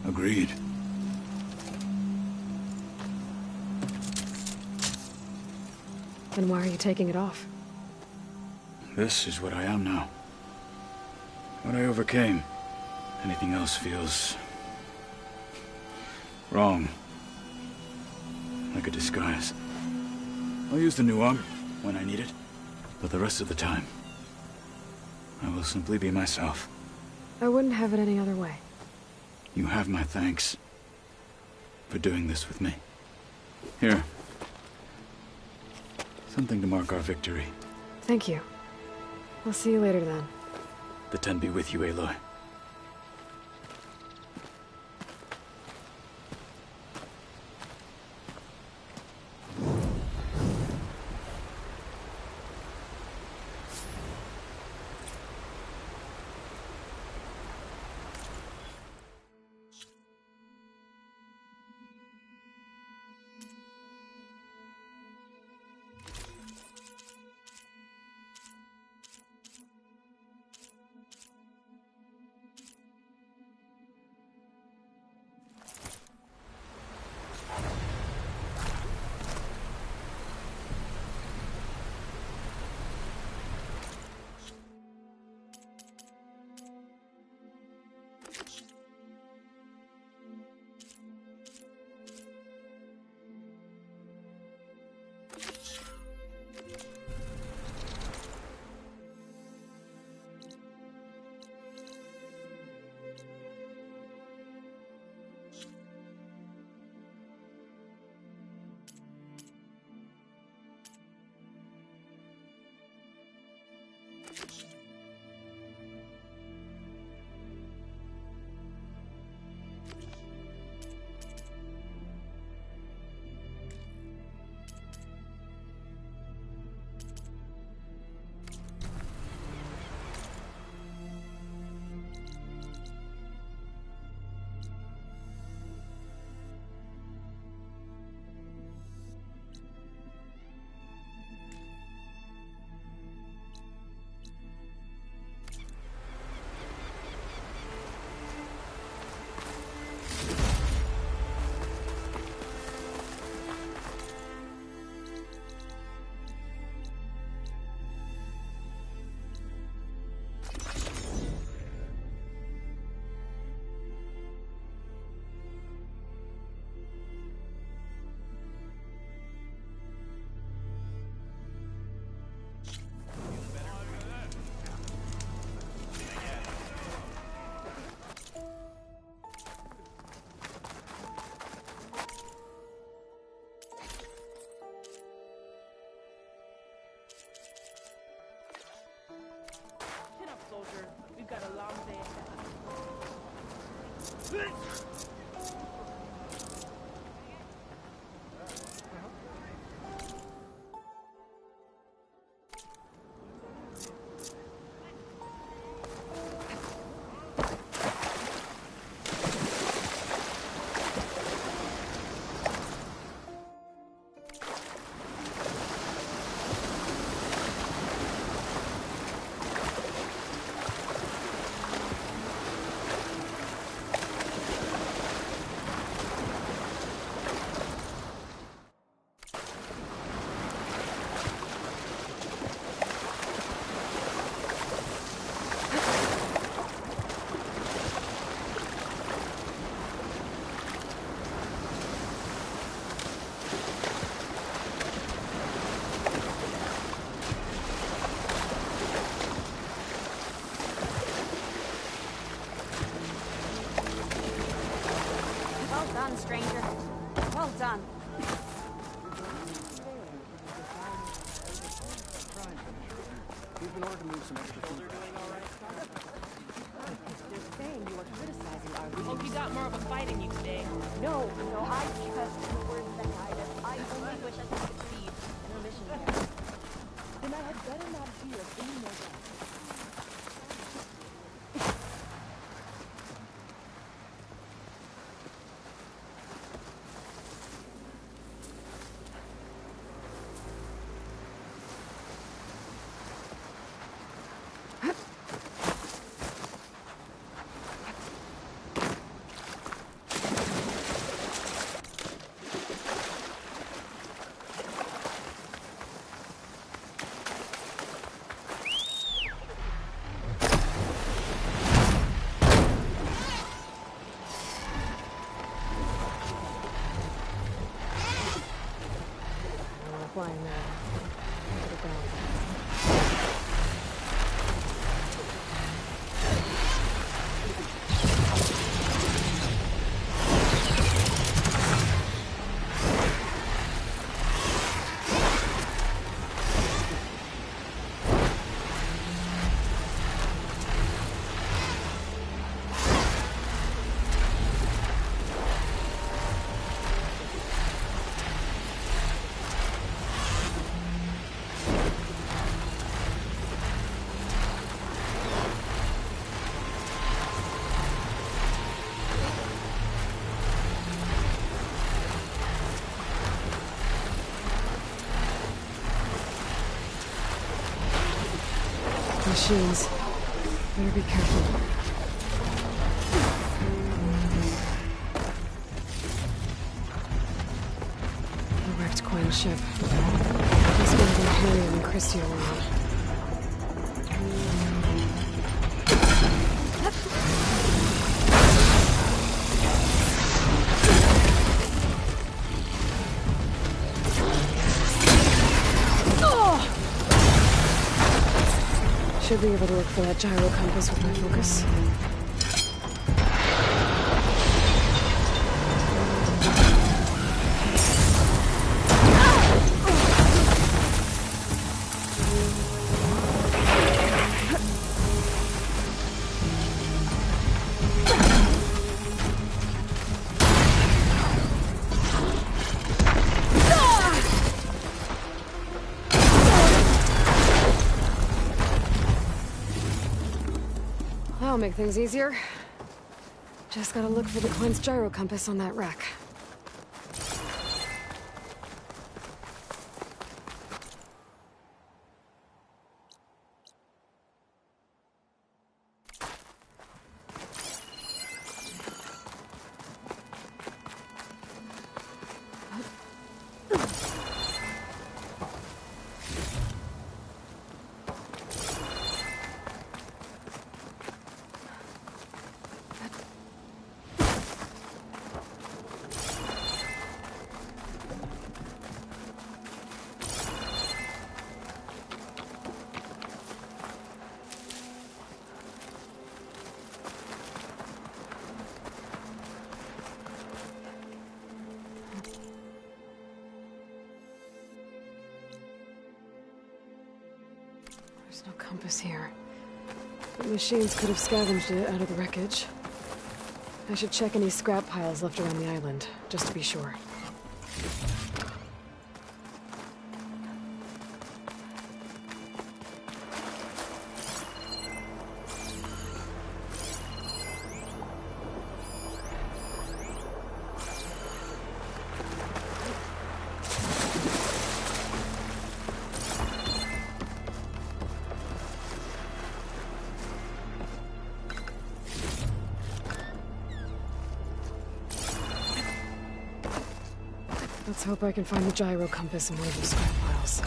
Agreed. Then why are you taking it off? This is what I am now. What I overcame. Anything else feels... wrong. Like a disguise. I'll use the new arm when I need it, but the rest of the time, I will simply be myself. I wouldn't have it any other way. You have my thanks for doing this with me. Here. Something to mark our victory. Thank you. I'll see you later then. The Ten be with you, Aloy. done, stranger. Well done. We've been ordered to move some extra food. They're saying you are criticizing our leaders. Hope you got more of a fight in you today. No, I trust the words that guide us. I only wish I could succeed in our mission here. Then I had better not hear of any more deaths. Flying there. Put it down. Machines. Better be careful. The wrecked Quinn ship. Must be having Harriet and Christy around. Should be able to look for that gyro compass with my focus. That'll make things easier. Just gotta look for the Quinn's gyro compass on that rack. There's no compass here. The machines could have scavenged it out of the wreckage. I should check any scrap piles left around the island, just to be sure. Let's hope I can find the gyro compass in one of those scrap piles.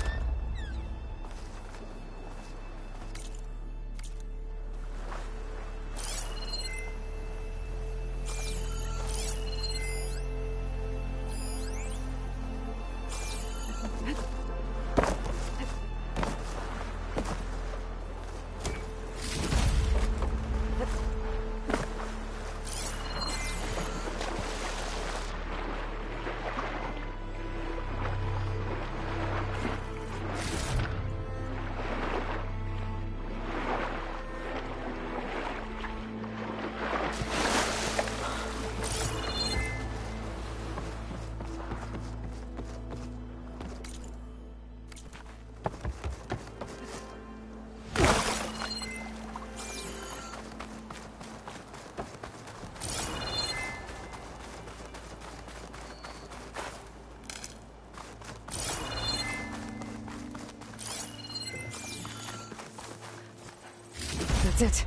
it.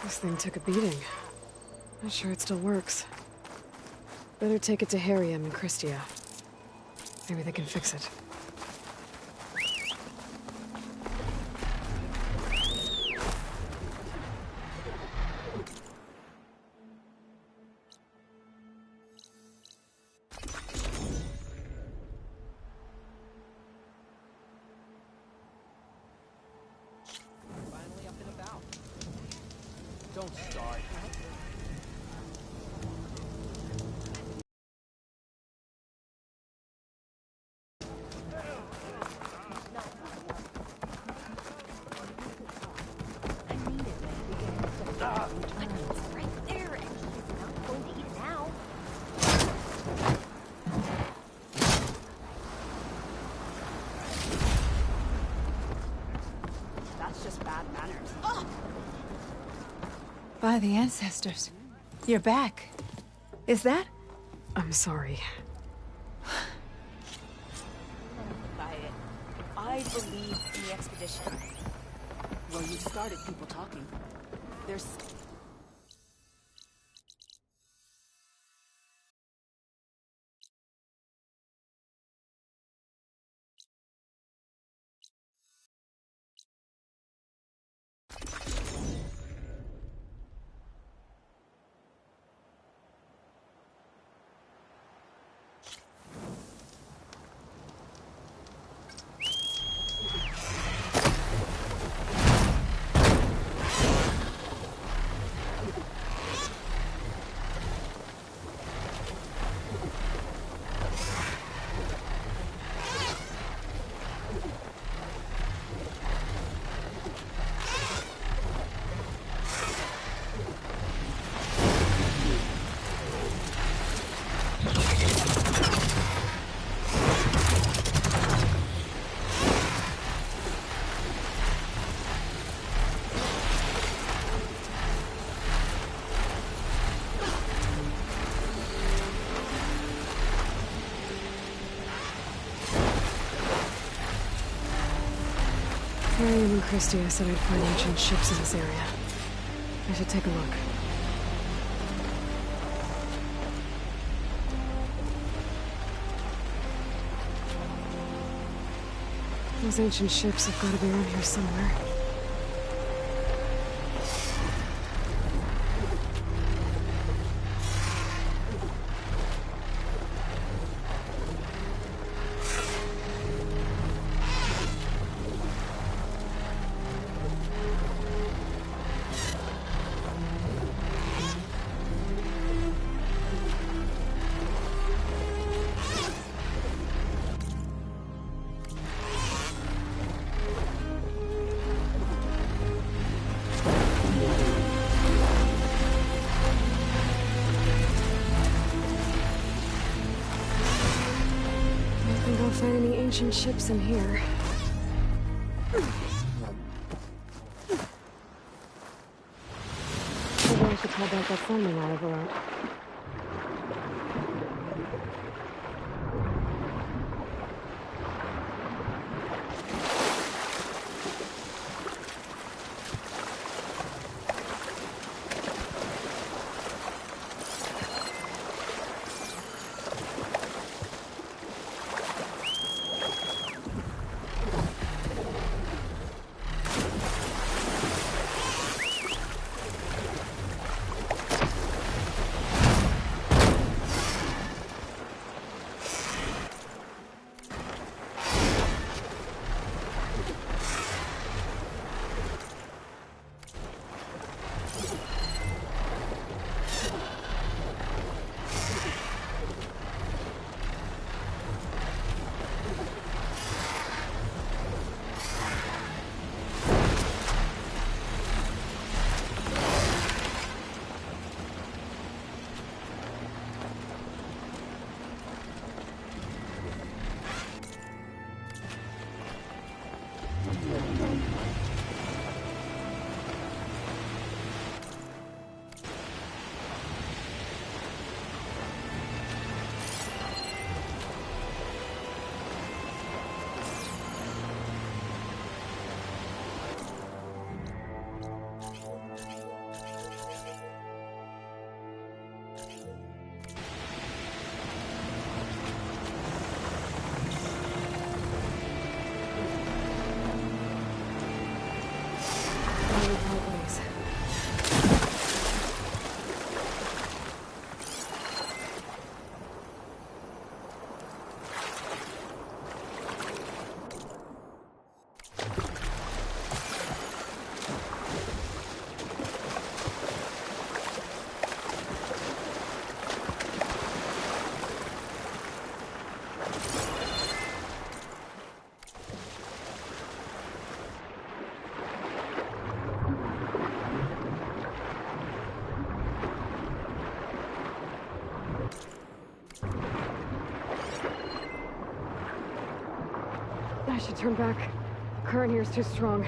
This thing took a beating. Not sure it still works. Better take it to Harriam and Christia. Maybe they can fix it. Finally up and about. Don't start. Right there, and he's not going to eat it now. That's just bad manners. By the ancestors. You're back. Is that? I'm sorry. By it. I believe in the expedition. Well, you started people talking. There's... Harriam and Christia said I'd find ancient ships in this area. I should take a look. Those ancient ships have got to be around here somewhere. Find any ancient ships in here. Maybe I should try back that farming Oliver out. I should turn back. Current here's too strong.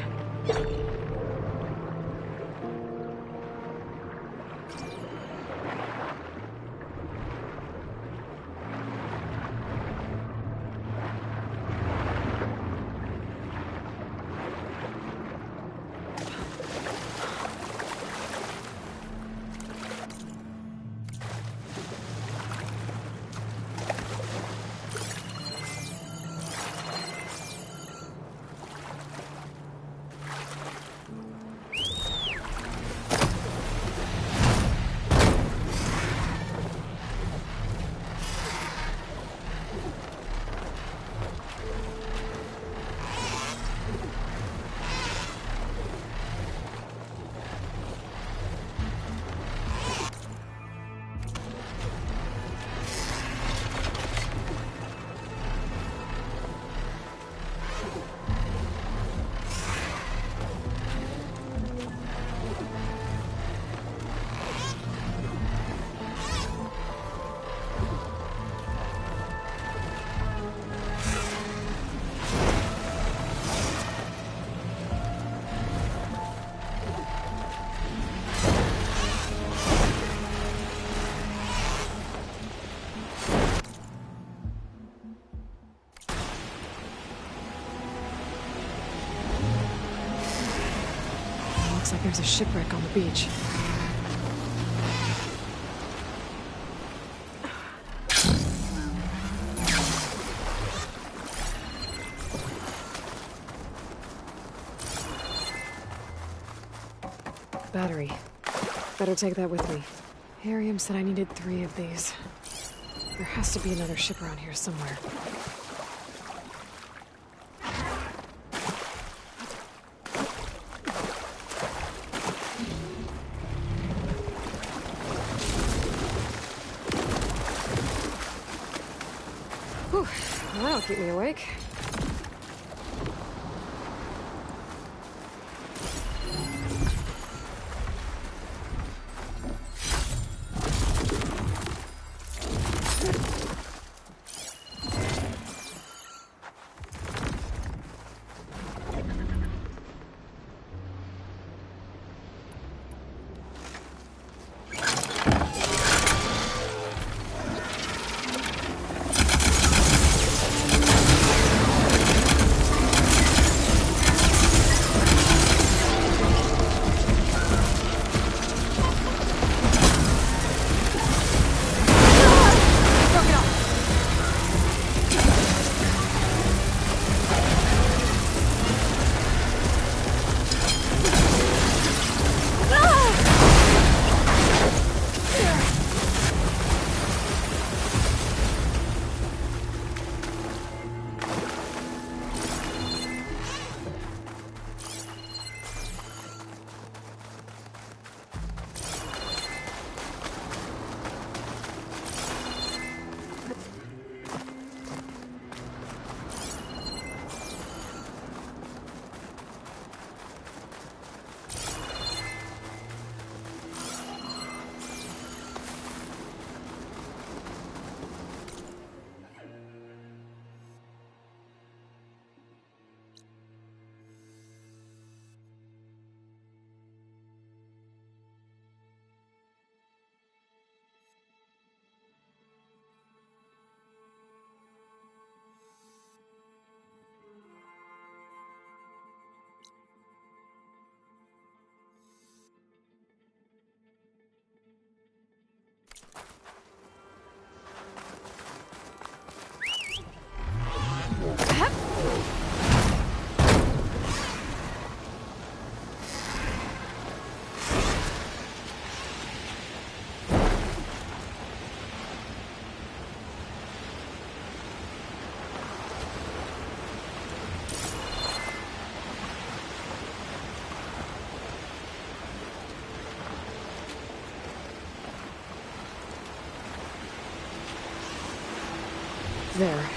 Looks like there's a shipwreck on the beach. Battery. Better take that with me. Harium said I needed 3 of these. There has to be another ship around here somewhere. Whew, well, that'll keep me awake. There.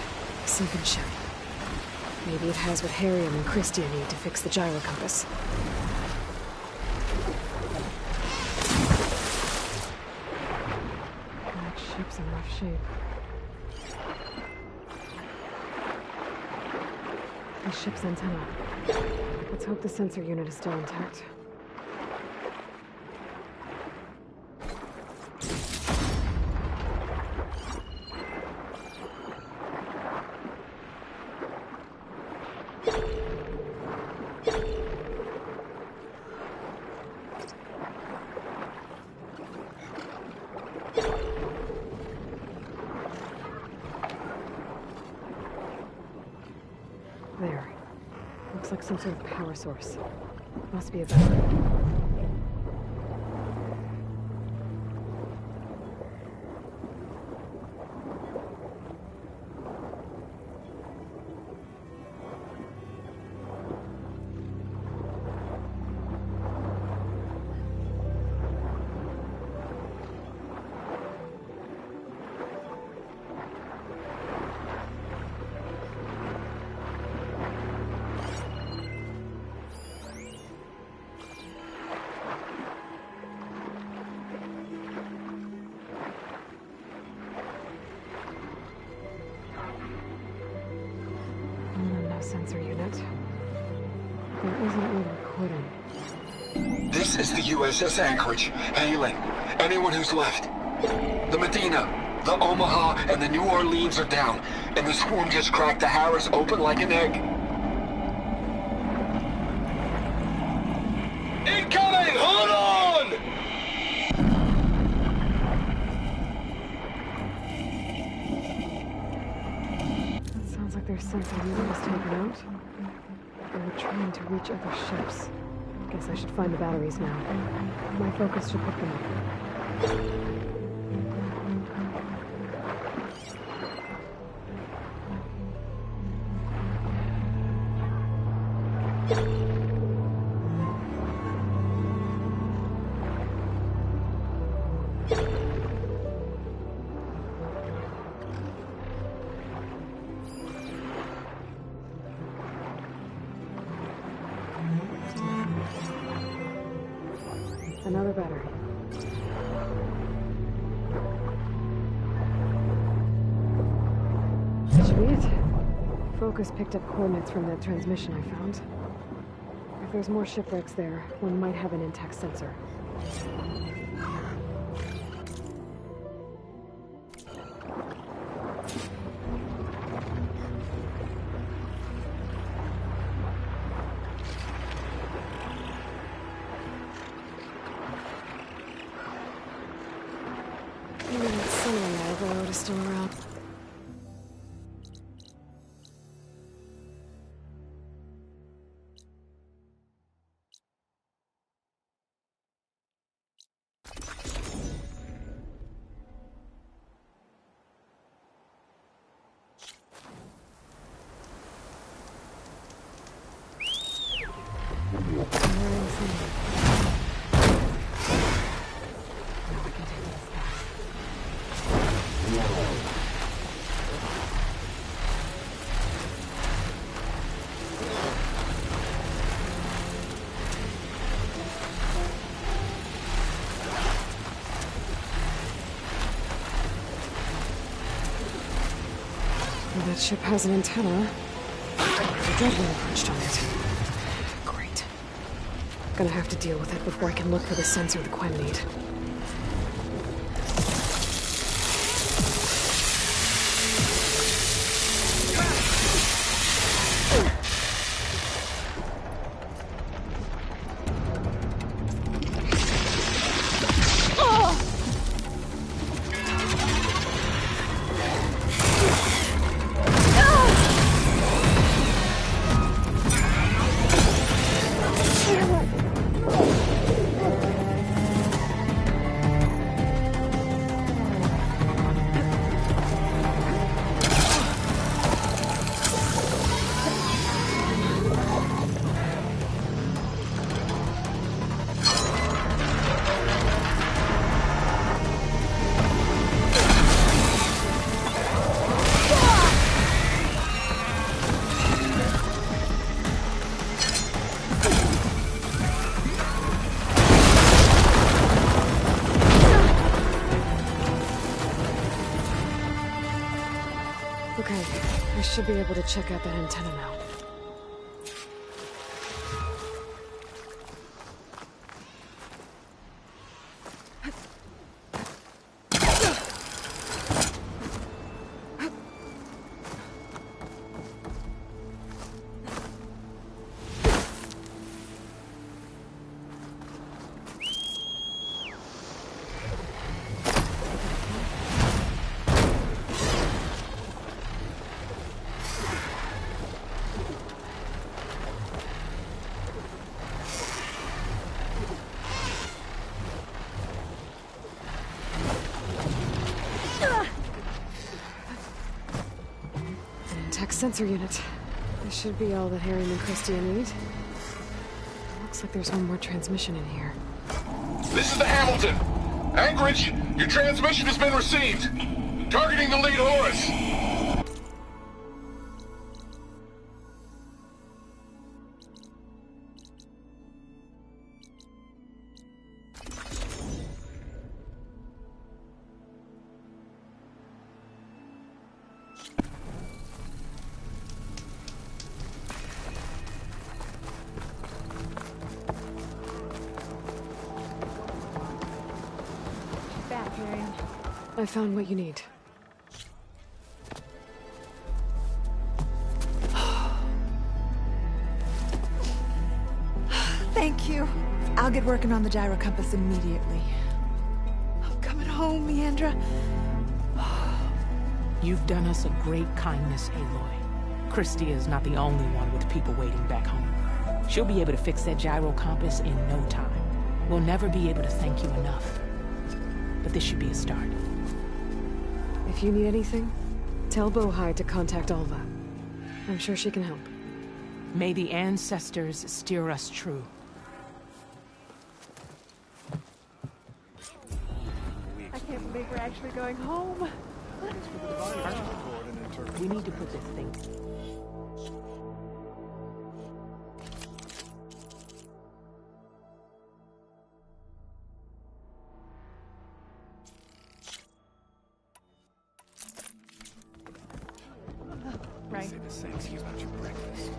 Sunken ship. Maybe it has what Harium and Christia need to fix the gyro compass. That ship's in rough shape. The ship's antenna. Let's hope the sensor unit is still intact. There. Looks like some sort of power source. Must be a battery. Sensor unit. There isn't a recording. This is the USS Anchorage. Hailing. Anyone who's left. The Medina, the Omaha, and the New Orleans are down, and the swarm just cracked the Harris open like an egg. Incoming! Hold on! Sounds like their sensor unit was taken out. They were trying to reach other ships. Guess I should find the batteries now. My focus should pick them up. Another battery. That should be it. Focus picked up coordinates from that transmission I found. If there's more shipwrecks there, one might have an intact sensor. Maybe that sunlight overload is still around. That ship has an antenna. The Dreadwing perched on it. Great. Gonna have to deal with it before I can look for the sensor the Quen need. Okay, I should be able to check out that antenna now. Tech sensor unit. This should be all that Harry and Christia need. Looks like there's one more transmission in here. This is the Hamilton. Anchorage, your transmission has been received. Targeting the lead Horus. I found what you need. Thank you. I'll get working on the gyro compass immediately. I'm coming home, Leandra. You've done us a great kindness, Aloy. Christia is not the only one with people waiting back home. She'll be able to fix that gyro compass in no time. We'll never be able to thank you enough. But this should be a start. If you need anything, tell Bohai to contact Alva. I'm sure she can help. May the ancestors steer us true. I can't believe we're actually going home. We need to put this thing... Right. Say the same thing about your breakfast.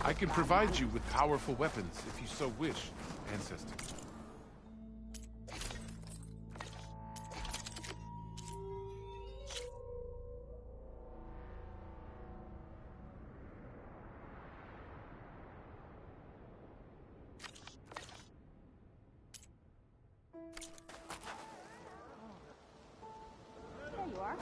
I can provide you with powerful weapons if you so wish, Ancestor. There you are.